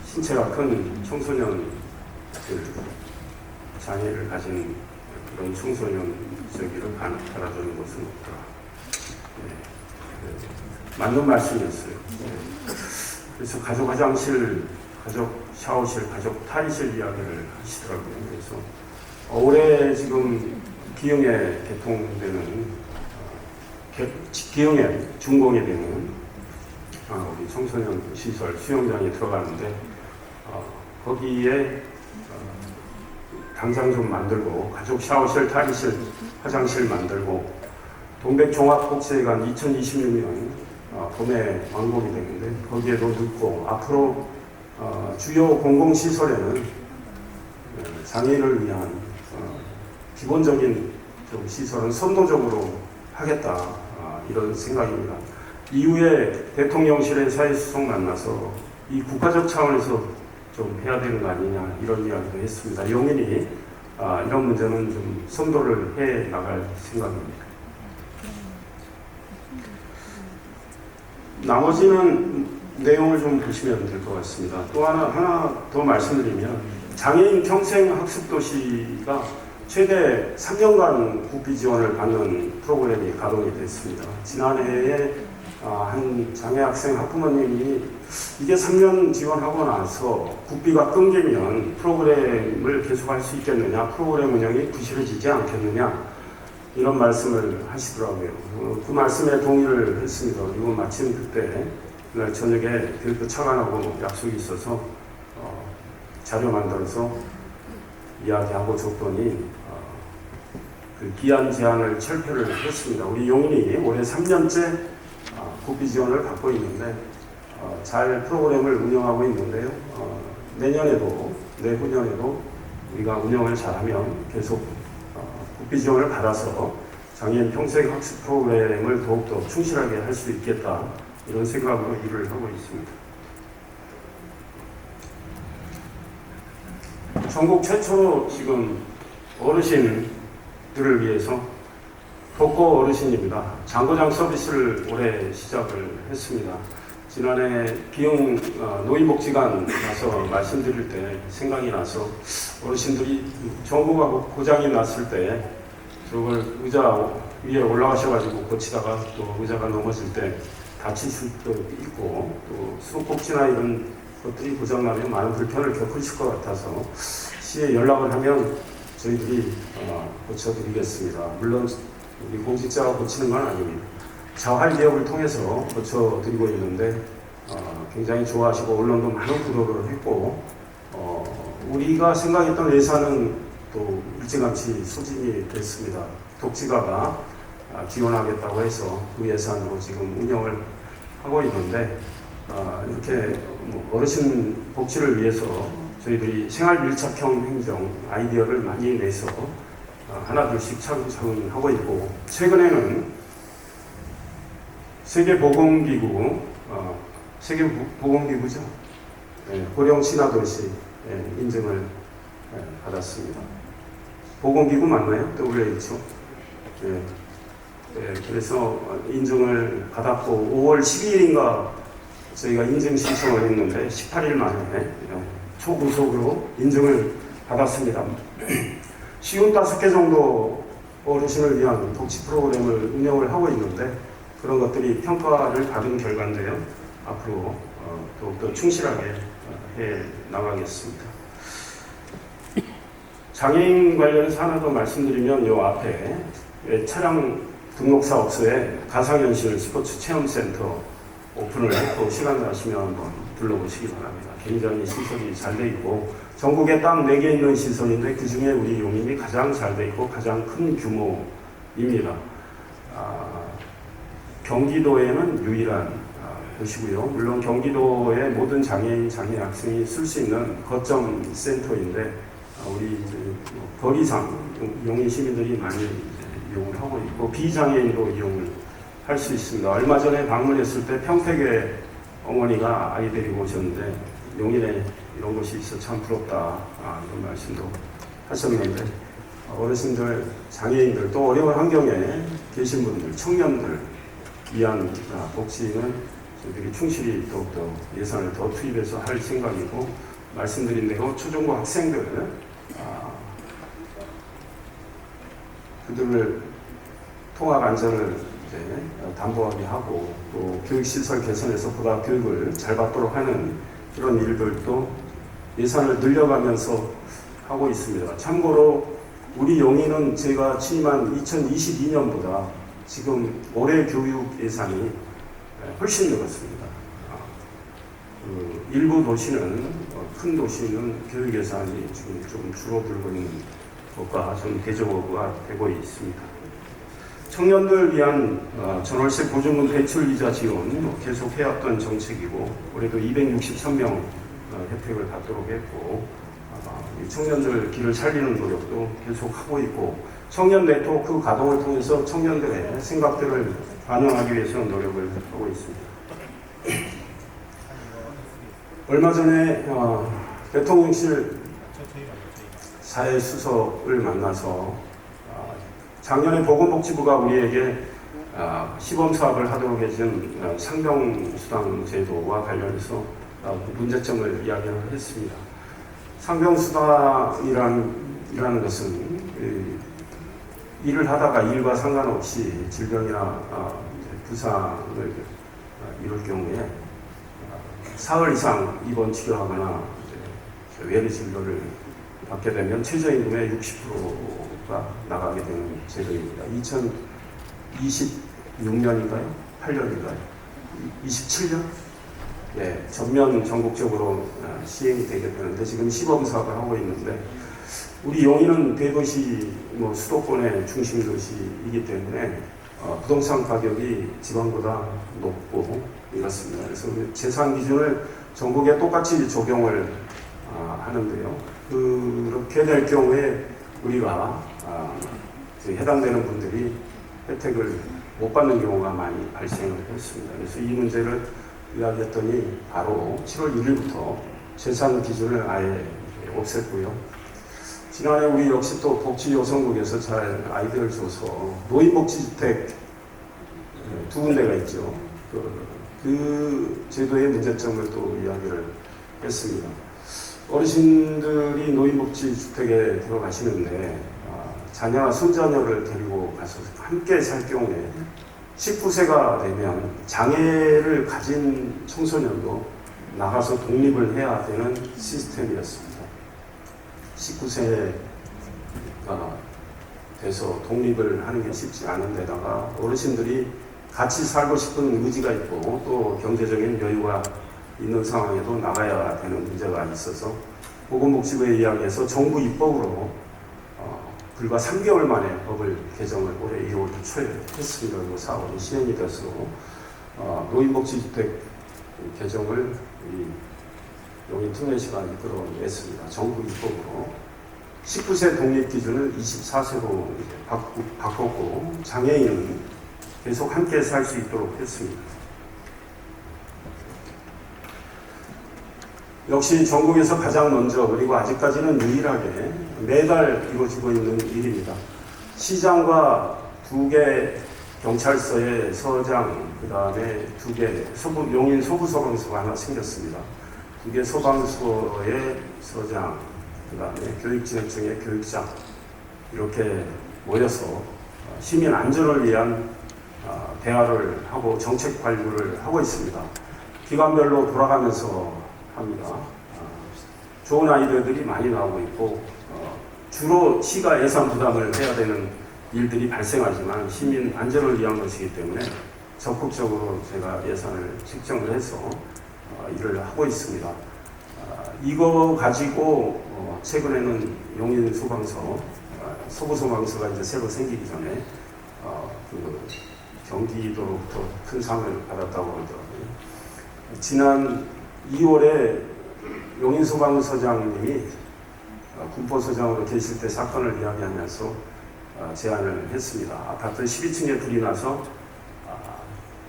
신체가 큰 청소년 장애를 가진 그런 청소년 기저귀를 갈아주는 것은 없더라. 맞는 말씀이었어요. 그래서 가족 화장실, 가족 샤워실, 가족 탈의실 이야기를 하시더라고요. 그래서 올해 지금 기흥에 개통되는 기흥에 준공이 되는 우리 청소년 시설 수영장에 들어가는데 거기에 당장 좀 만들고 가족 샤워실, 탈의실, 화장실 만들고 동백종합복지회관 2026년 봄에 완공이 되는데 거기에도 넣고, 앞으로 주요 공공시설에는 장애인을 위한 기본적인 좀 시설은 선도적으로 하겠다, 이런 생각입니다. 이후에 대통령실의 사회수석 만나서 이 국가적 차원에서 좀 해야 되는 거 아니냐, 이런 이야기도 했습니다. 용인이 이런 문제는 좀 선도를 해 나갈 생각입니다. 나머지는 내용을 좀 보시면 될 것 같습니다. 또 하나 더 말씀드리면, 장애인 평생학습도시가 최대 3년간 국비 지원을 받는 프로그램이 가동이 됐습니다. 지난해에 한 장애 학생 학부모님이 이게 3년 지원하고 나서 국비가 끊기면 프로그램을 계속할 수 있겠느냐, 프로그램 운영이 부실해지지 않겠느냐, 이런 말씀을 하시더라고요. 그 말씀에 동의를 했습니다. 그리고 마침 그때 그날 저녁에 교육부 차관하고 약속이 있어서 자료 만들어서 이야기하고 줬더니 그 기한 제한을 철폐를 했습니다. 우리 용인이 올해 3년째 국비 지원을 받고 있는데 잘 프로그램을 운영하고 있는데요. 내년에도 내후년에도 우리가 운영을 잘하면 계속 국비 지원을 받아서 장애인 평생 학습 프로그램을 더욱더 충실하게 할 수 있겠다, 이런 생각으로 일을 하고 있습니다. 전국 최초로 지금 어르신들을 위해서 복고 어르신입니다. 장거장 서비스를 올해 시작을 했습니다. 지난해 기흥 노인복지관 가서 말씀드릴 때 생각이 나서, 어르신들이 전구가 고장이 났을 때 저걸 의자 위에 올라가셔가지고 고치다가 또 의자가 넘어질 때 다칠 수도 있고, 또 수도꼭지나 이런 것들이 고장나면 많은 불편을 겪으실 것 같아서 시에 연락을 하면 저희들이 고쳐드리겠습니다. 물론 우리 공직자가 고치는 건 아닙니다. 자활기업을 통해서 고쳐드리고 있는데 굉장히 좋아하시고 언론도 많은 보도를 했고, 우리가 생각했던 예산은 또 일찌감치 소진이 됐습니다. 독지가가 지원하겠다고 해서 그 예산으로 지금 운영을 하고 있는데, 이렇게 어르신 복지를 위해서 저희들이 생활 밀착형 행정 아이디어를 많이 내서 하나둘씩 차근차근 하고 있고, 최근에는 세계보건기구, 세계보건기구죠. 고령 친화도시 인증을 받았습니다. 보건기구 맞나요? WHO. 예. 예, 그래서 인증을 받았고 5월 12일인가 저희가 인증 신청을 했는데 18일 만에 초구속으로 인증을 받았습니다. 쉬운 5개 정도 어르신을 위한 복지 프로그램을 운영을 하고 있는데 그런 것들이 평가를 받은 결과인데요. 앞으로 더욱더 충실하게 해 나가겠습니다. 장애인 관련해서 하나 더 말씀드리면 이 앞에 차량 등록사업소에 가상현실 스포츠 체험센터 오픈을 했고 시간 나시면 한번 둘러보시기 바랍니다. 굉장히 시설이 잘 돼 있고 전국에 딱 4개 있는 시설인데 그 중에 우리 용인이 가장 잘 돼 있고 가장 큰 규모입니다. 경기도에는 유일한 곳이고요. 물론 경기도의 모든 장애인, 장애 학생이 쓸 수 있는 거점 센터인데 우리 거리상 용인 시민들이 많이 이용을 하고 있고 비장애인도 이용을 할 수 있습니다. 얼마 전에 방문했을 때 평택에 어머니가 아이 데리고 오셨는데 용인에 이런 곳이 있어 참 부럽다 이런 말씀도 하셨는데 어르신들, 장애인들 또 어려운 환경에 계신 분들, 청년들 위한 복지는 저희들이 충실히 더욱더 예산을 더 투입해서 할 생각이고 말씀드린 대로 초중고 학생들 그들을 통합 안전을 이제 담보하게 하고 또 교육시설 개선해서 보다 교육을 잘 받도록 하는 그런 일들도 예산을 늘려가면서 하고 있습니다. 참고로 우리 용인은 제가 취임한 2022년보다 지금 올해 교육 예산이 훨씬 늘었습니다. 일부 도시는 큰 도시는 교육 예산이 지금 좀 줄어들고 있는 것과 좀 대조가 되고 있습니다. 청년들 위한 전월세 보증금 대출이자 지원 계속 해왔던 정책이고 올해도 263명 혜택을 받도록 했고 청년들 길을 살리는 노력도 계속 하고 있고 청년 네트워크 가동을 통해서 청년들의 생각들을 반영하기 위해서 노력을 하고 있습니다. 얼마 전에 대통령실 사회수석을 만나서 작년에 보건복지부가 우리에게 시범사업을 하도록 해준 상병수당 제도와 관련해서 문제점을 이야기를 했습니다. 상병수당이라는 것은 일을 하다가 일과 상관없이 질병이나 부상을 이룰 경우에 사흘 이상 입원 치료하거나 외래 진료를 받게 되면 최저임금의 60%가 나가게 되는 제도입니다. 2026년인가요? 8년인가요? 27년? 네, 전면 전국적으로 시행이 되게 되는데 지금 시범사업을 하고 있는데 우리 용인은 대도시 수도권의 중심 도시이기 때문에 부동산 가격이 지방보다 높고 이렇습니다. 그래서 재산 기준을 전국에 똑같이 적용을 하는데요. 그렇게 될 경우에 우리가 해당되는 분들이 혜택을 못 받는 경우가 많이 발생을 했습니다. 그래서 이 문제를 이야기했더니 바로 7월 1일부터 재산 기준을 아예 없앴고요. 지난해 우리 역시 또 복지여성국에서 잘 아이디어를 줘서 노인복지주택 2군데가 있죠. 그 제도의 문제점을 또 이야기를 했습니다. 어르신들이 노인복지주택에 들어가시는데 자녀와 손자녀를 데리고 가서 함께 살 경우에 19세가 되면 장애를 가진 청소년도 나가서 독립을 해야 되는 시스템이었습니다. 19세가 돼서 독립을 하는 게 쉽지 않은 데다가 어르신들이 같이 살고 싶은 의지가 있고 또 경제적인 여유가 있는 상황에도 나가야 되는 문제가 있어서 보건복지부에 이야기해서 정부 입법으로 불과 3개월 만에 법을 개정을 올해 2월 초에 했습니다. 그리고 사업이 시행이 돼서 노인복지주택 개정을 우리 용인특례시가 이끌어냈습니다. 정부 입법으로 19세 독립 기준을 24세로 바꿨고 장애인은 계속 함께 살 수 있도록 했습니다. 역시 전국에서 가장 먼저 그리고 아직까지는 유일하게 매달 이루어지고 있는 일입니다. 시장과 2개 경찰서의 서장, 그 다음에 2개 용인 소부소방서가 하나 생겼습니다. 2개 소방서의 서장, 그 다음에 교육진흥청의 교육장, 이렇게 모여서 시민 안전을 위한 대화를 하고 정책 발굴을 하고 있습니다. 기관별로 돌아가면서 합니다. 좋은 아이디어들이 많이 나오고 있고, 주로 시가 예산 부담을 해야 되는 일들이 발생하지만 시민 안전을 위한 것이기 때문에 적극적으로 제가 예산을 책정을 해서 일을 하고 있습니다. 이거 가지고 최근에는 용인 소방서, 소부소방서가 이제 새로 생기기 전에 그 경기도로부터 큰 상을 받았다고 하더라고요. 지난 2월에 용인 소방서장님이 군포서장으로 계실 때 사건을 이야기하면서 제안을 했습니다. 아파트 12층에 불이 나서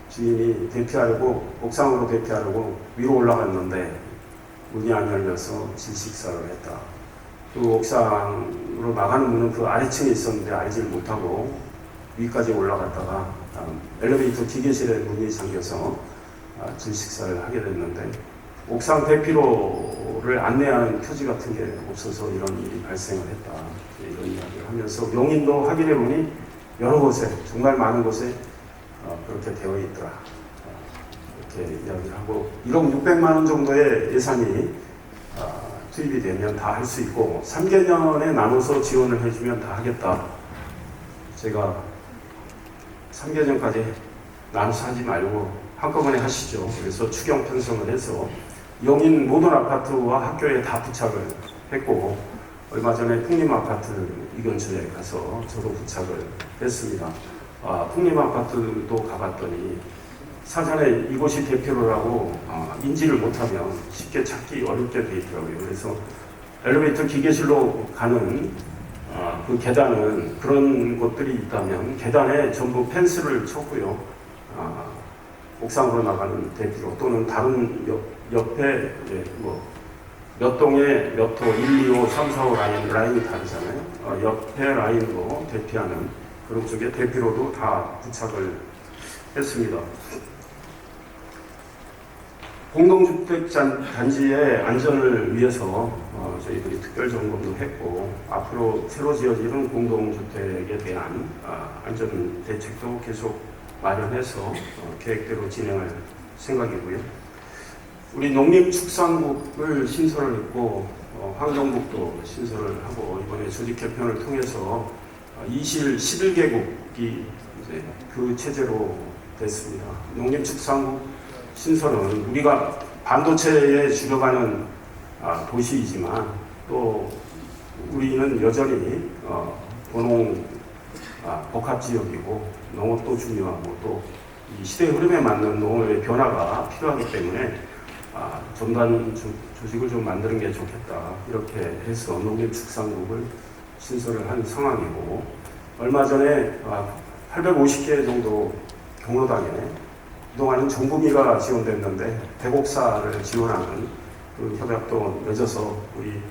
주인이 대피하려고, 옥상으로 대피하려고 위로 올라갔는데 문이 안 열려서 질식사를 했다. 그 옥상으로 나가는 문은 그 아래층에 있었는데 알지 못하고 위까지 올라갔다가 엘리베이터 기계실에 문이 잠겨서 질식사를 하게 됐는데, 옥상 대피로를 안내하는 표지 같은 게 없어서 이런 일이 발생을 했다. 이런 이야기를 하면서 용인도 확인해 보니 여러 곳에, 정말 많은 곳에 그렇게 되어 있더라. 이렇게 이야기를 하고 1억 600만 원 정도의 예산이 투입이 되면 다 할 수 있고 3개년에 나눠서 지원을 해주면 다 하겠다. 제가 3개년까지 나눠서 하지 말고 한꺼번에 하시죠. 그래서 추경 편성을 해서 용인 모든 아파트와 학교에 다 부착을 했고, 얼마 전에 풍림아파트 이 근처에 가서 저도 부착을 했습니다. 풍림아파트도 가봤더니 사전에 이곳이 대피로라고 인지를 못하면 쉽게 찾기 어렵게 돼 있더라고요. 그래서 엘리베이터 기계실로 가는 그 계단은 그런 곳들이 있다면 계단에 전부 펜스를 쳤고요. 옥상으로 나가는 대피로 또는 다른 옆에 몇 동에 몇 호, 1, 2호, 3, 4호 라인이 다르잖아요. 옆에 라인으로 대피하는 그런 쪽에 대피로도 다 부착을 했습니다. 공동주택 단지의 안전을 위해서 저희들이 특별 점검도 했고, 앞으로 새로 지어지는 공동주택에 대한 안전 대책도 계속 마련해서 계획대로 진행할 생각이고요. 우리 농림축산국을 신설을 했고 환경국도 신설을 하고, 이번에 조직 개편을 통해서 이실 11개국이 이제 그 체제로 됐습니다. 농림축산국 신설은 우리가 반도체에 줄여가는 도시이지만 또 우리는 여전히 도농 복합지역이고 농업도 중요하고 또 이 시대의 흐름에 맞는 농업의 변화가 필요하기 때문에 전단 조직을 좀 만드는 게 좋겠다. 이렇게 해서 농림축산국을 신설을 한 상황이고, 얼마 전에 850개 정도 경로당에 그동안은 전구미가 지원됐는데 대곡사를 지원하는 그 협약도 맺어서 우리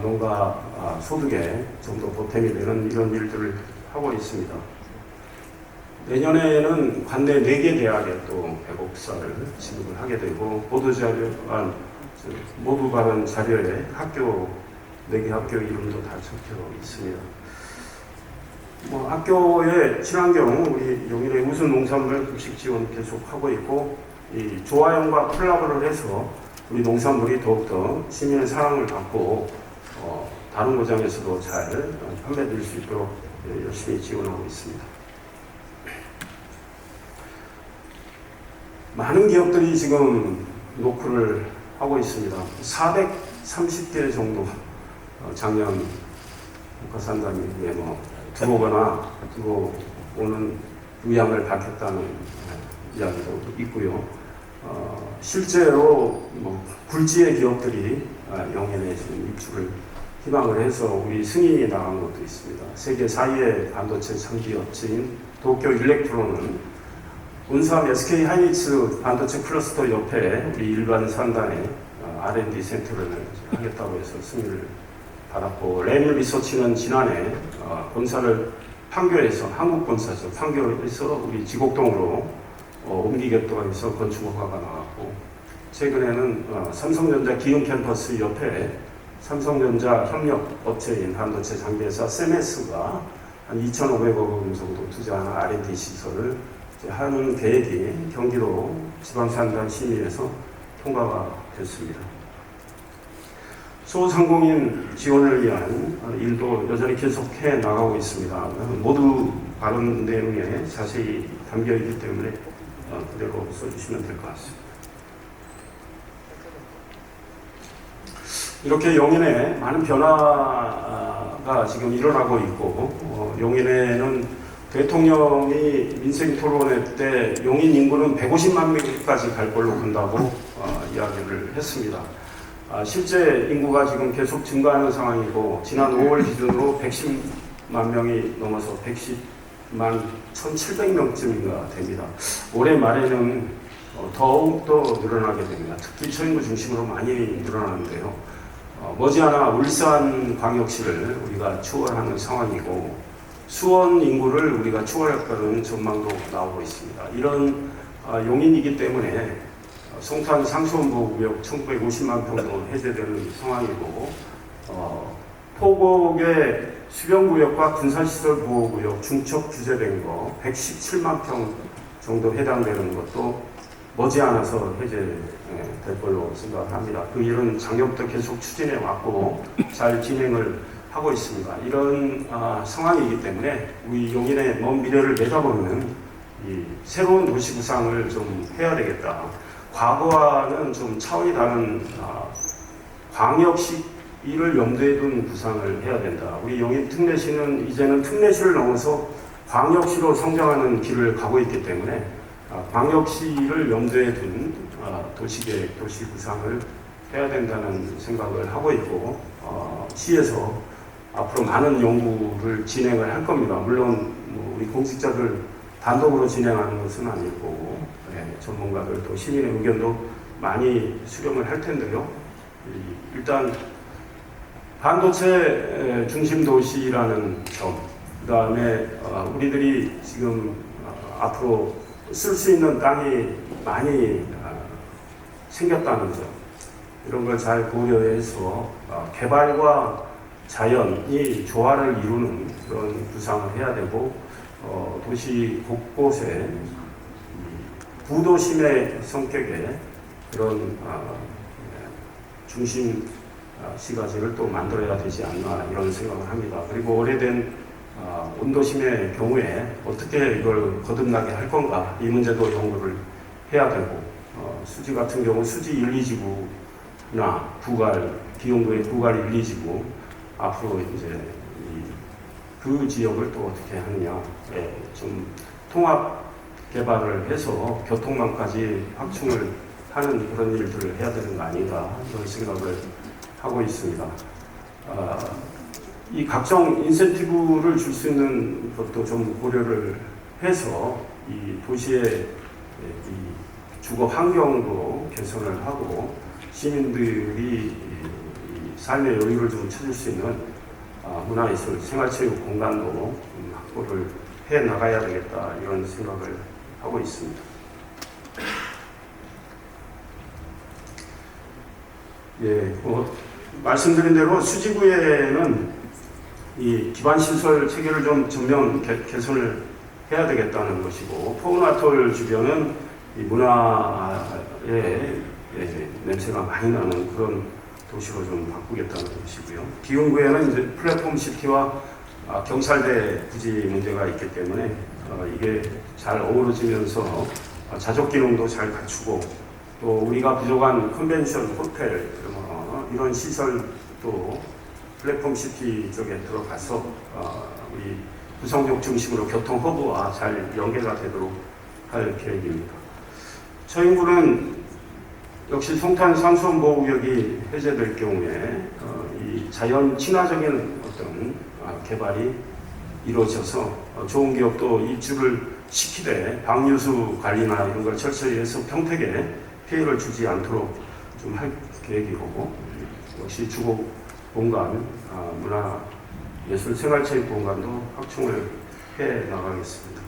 농가 소득에 좀 더 보탬이 되는 이런 일들을 하고 있습니다. 내년에는 관내 4개 대학에 또 대곡사를 지급을 하게 되고, 모두 받은 자료에 4개 학교 이름도 다 적혀 있습니다. 학교의 친환경, 우리 용인의 우수 농산물 급식 지원 계속하고 있고, 이 조화영과 콜라보를 해서 우리 농산물이 더욱더 시민의 사랑을 받고 다른 고장에서도 잘 판매될 수 있도록 열심히 지원하고 있습니다. 많은 기업들이 지금 노크를 하고 있습니다. 430개 정도 작년 국가산단위에 들어오거나 들어오는 의향을 밝혔다는 이야기도 있고요. 실제로 굴지의 기업들이 용인에 지금 입주를 희망을 해서 우리 승인이 나간 것도 있습니다. 세계 4위의 반도체 장비 업체인 도쿄 일렉트론은 운삼 SK 하이닉스 반도체 클러스터 옆에 우리 일반 산단에 R&D 센터를 하겠다고 해서 승인을 받았고, 램 리서치는 지난해 본사를 판교에서, 한국 본사죠, 판교에서 우리 지곡동으로 옮기겠다고 해서 건축 허가가 나왔고, 최근에는 삼성전자 기흥 캠퍼스 옆에 삼성전자 협력 업체인 반도체 장비회사 세메스가 한 2,500억 원 정도 투자하는 R&D 시설을 하는 계획이 경기도 지방산단 심의에서 통과가 됐습니다. 소상공인 지원을 위한 일도 여전히 계속해 나가고 있습니다. 모두 발언 내용에 자세히 담겨 있기 때문에 그대로 써주시면 될 것 같습니다. 이렇게 용인에 많은 변화가 지금 일어나고 있고, 용인에는 대통령이 민생 토론회 때 용인 인구는 150만 명까지 갈 걸로 본다고 이야기를 했습니다. 실제 인구가 지금 계속 증가하는 상황이고, 지난 5월 기준으로 110만 명이 넘어서 110만 1,700명쯤인가 됩니다. 올해 말에는 더욱더 늘어나게 됩니다. 특히 초인구 중심으로 많이 늘어나는데요. 머지않아 울산광역시를 우리가 추월하는 상황이고, 수원 인구를 우리가 추월할 거는 전망도 나오고 있습니다. 이런 용인이기 때문에 송탄 상수원보호구역 1950만 평도 해제되는 상황이고, 포곡의 수변구역과 군사시설보호구역 중첩 규제된 거 117만 평 정도 해당되는 것도 머지않아서 해제될 걸로 생각합니다. 그 일은 작년부터 계속 추진해 왔고 잘 진행을 하고 있습니다. 이런 상황이기 때문에 우리 용인의 먼 미래를 내다보는 이 새로운 도시 구상을 좀 해야 되겠다. 과거와는 좀 차원이 다른 광역시를 염두에 둔 구상을 해야 된다. 우리 용인 특례시는 이제는 특례시를 넘어서 광역시로 성장하는 길을 가고 있기 때문에 광역시를 염두에 둔 도시계획, 도시 구상을 해야 된다는 생각을 하고 있고, 시에서 앞으로 많은 연구를 진행을 할 겁니다. 물론 우리 공직자들 단독으로 진행하는 것은 아닐 거고, 전문가들 또 시민의 의견도 많이 수렴을 할 텐데요. 일단 반도체 중심 도시라는 점, 그 다음에 우리들이 지금 앞으로 쓸 수 있는 땅이 많이 생겼다는 점, 이런 걸 잘 고려해서 개발과 자연이 조화를 이루는 그런 구상을 해야 되고, 도시 곳곳에 구도심의 성격의 그런 중심 시가지를 또 만들어야 되지 않나, 이런 생각을 합니다. 그리고 오래된 온도심의 경우에 어떻게 이걸 거듭나게 할 건가, 이 문제도 연구를 해야 되고, 수지 같은 경우 수지 1, 2지구나 구갈, 기흥구의 구갈 1, 2지구 앞으로 이제 그 지역을 또 어떻게 하느냐, 좀 통합 개발을 해서 교통망까지 확충을 하는 그런 일들을 해야 되는 거 아닌가, 이런 생각을 하고 있습니다. 이 각종 인센티브를 줄 수 있는 것도 좀 고려를 해서 이 도시의 이 주거 환경도 개선을 하고 시민들이 삶의 여유를 좀 찾을 수 있는 문화예술, 생활체육 공간도 확보를 해 나가야 되겠다, 이런 생각을 하고 있습니다. 말씀드린 대로 수지구에는 이 기반시설 체계를 좀 전면 개선을 해야 되겠다는 것이고, 포은아톨 주변은 이 문화의 냄새가 많이 나는 그런 도시로 좀 바꾸겠다는 것이고요. 기흥구에는 이제 플랫폼 시티와 경찰대 부지 문제가 있기 때문에 이게 잘 어우러지면서 자족 기능도 잘 갖추고, 또 우리가 부족한 컨벤션 호텔 이런 시설도 플랫폼 시티 쪽에 들어가서 우리 구성역 중심으로 교통 허브와 잘 연계가 되도록 할 계획입니다. 저인구는 역시 송탄 상수원보호구역이 해제될 경우에 이 자연 친화적인 어떤 개발이 이루어져서 좋은 기업도 입주를 시키되 방류수 관리나 이런 걸 철저히 해서 평택에 피해를 주지 않도록 좀 할 계획이고, 역시 주거 공간, 문화, 예술, 생활체육 공간도 확충을 해 나가겠습니다.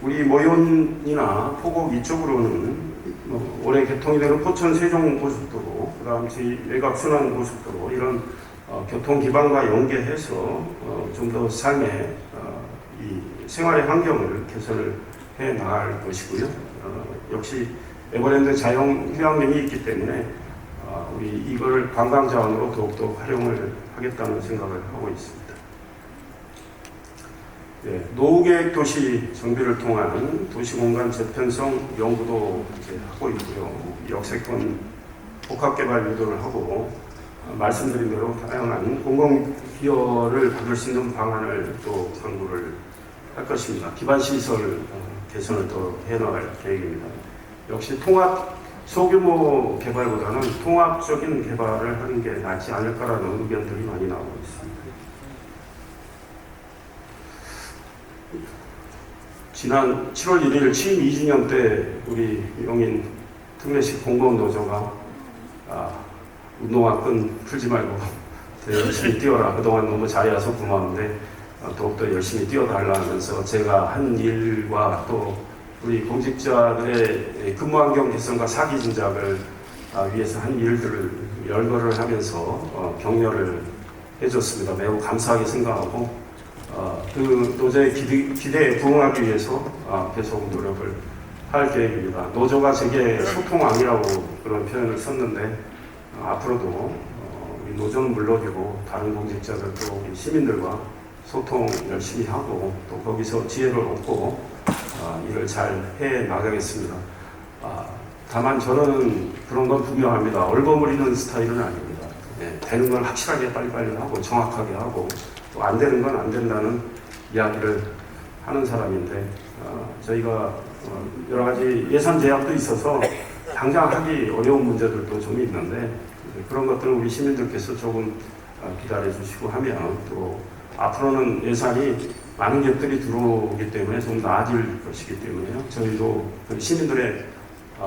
우리 모현이나 포곡 이쪽으로는 올해 개통이 되는 포천 세종 고속도로, 그다음 저희 외곽 순환 고속도로 이런 교통 기반과 연계해서 좀 더 삶의 이 생활의 환경을 개선을 해 나갈 것이고요. 역시 에버랜드 자연 휴양림이 있기 때문에 우리 이걸 관광 자원으로 더욱더 활용을 하겠다는 생각을 하고 있습니다. 네, 노후계획 도시 정비를 통한 도시공간 재편성 연구도 이제 하고 있고요. 역세권 복합개발 유도를 하고 말씀드린 대로 다양한 공공기여를 받을 수 있는 방안을 또 강구를 할 것입니다. 기반시설 개선을 또 해나갈 계획입니다. 역시 소규모 개발보다는 통합적인 개발을 하는 게 낫지 않을까라는 의견들이 많이 나오고 있습니다. 지난 7월 1일 취임 2주년 때 우리 용인 특례식 공공노조가 운동화 끈 풀지 말고 더 열심히 뛰어라. 그동안 너무 잘해서 고마운데 더욱더 열심히 뛰어달라면서 제가 한 일과 또 우리 공직자들의 근무 환경 개선과 사기 진작을 위해서 한 일들을 열거를 하면서 격려를 해줬습니다. 매우 감사하게 생각하고 그 노조의 기대에 부응하기 위해서 계속 노력을 할 계획입니다. 노조가 제게 소통왕이라고 그런 표현을 썼는데 앞으로도 우리 노조는 물론이고 다른 공직자들도 우리 시민들과 소통 열심히 하고 또 거기서 지혜를 얻고 일을 잘 해 나가겠습니다. 다만 저는 그런 건 분명합니다. 얼버무리는 스타일은 아닙니다. 네, 되는 건 확실하게 빨리빨리 하고 정확하게 하고 또 안 되는 건 안 된다는 이야기를 하는 사람인데 저희가 여러 가지 예산 제약도 있어서 당장 하기 어려운 문제들도 좀 있는데 그런 것들은 우리 시민들께서 조금 기다려 주시고 하면 또 앞으로는 예산이 많은 기업들이 들어오기 때문에 좀 나아질 것이기 때문에요. 저희도 시민들의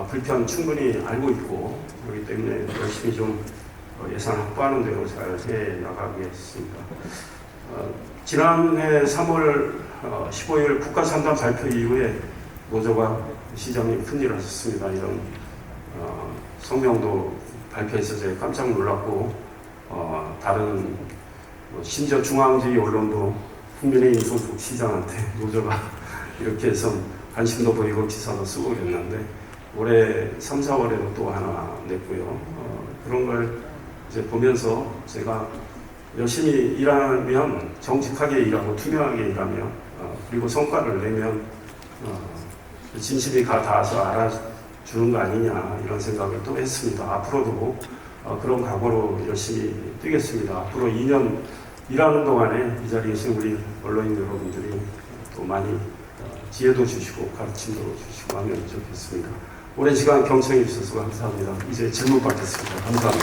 불편 충분히 알고 있고 그렇기 때문에 열심히 좀 예산 확보하는 대로 잘 해 나가겠습니다. 지난해 3월 15일 국가산단 발표 이후에 노조가 시장님 큰일을 하셨습니다. 이런 성명도 발표해서 제가 깜짝 놀랐고 다른 심지어 중앙지 언론도 국민의힘 소속 시장한테 노조가 이렇게 해서 관심도 보이고 기사도 쓰고 그랬는데 올해 3, 4월에도 또 하나 냈고요. 그런 걸 이제 보면서 제가 열심히 일하면 정직하게 일하고 투명하게 일하면 그리고 성과를 내면 진심이 닿아서 알아주는 거 아니냐 이런 생각을 또 했습니다. 앞으로도 그런 각오로 열심히 뛰겠습니다. 앞으로 2년 일하는 동안에 이 자리에 계신 우리 언론인 여러분들이 또 많이 지혜도 주시고 가르침도 주시고 하면 좋겠습니다. 오랜 시간 경청해 주셔서 감사합니다. 이제 질문 받겠습니다. 감사합니다.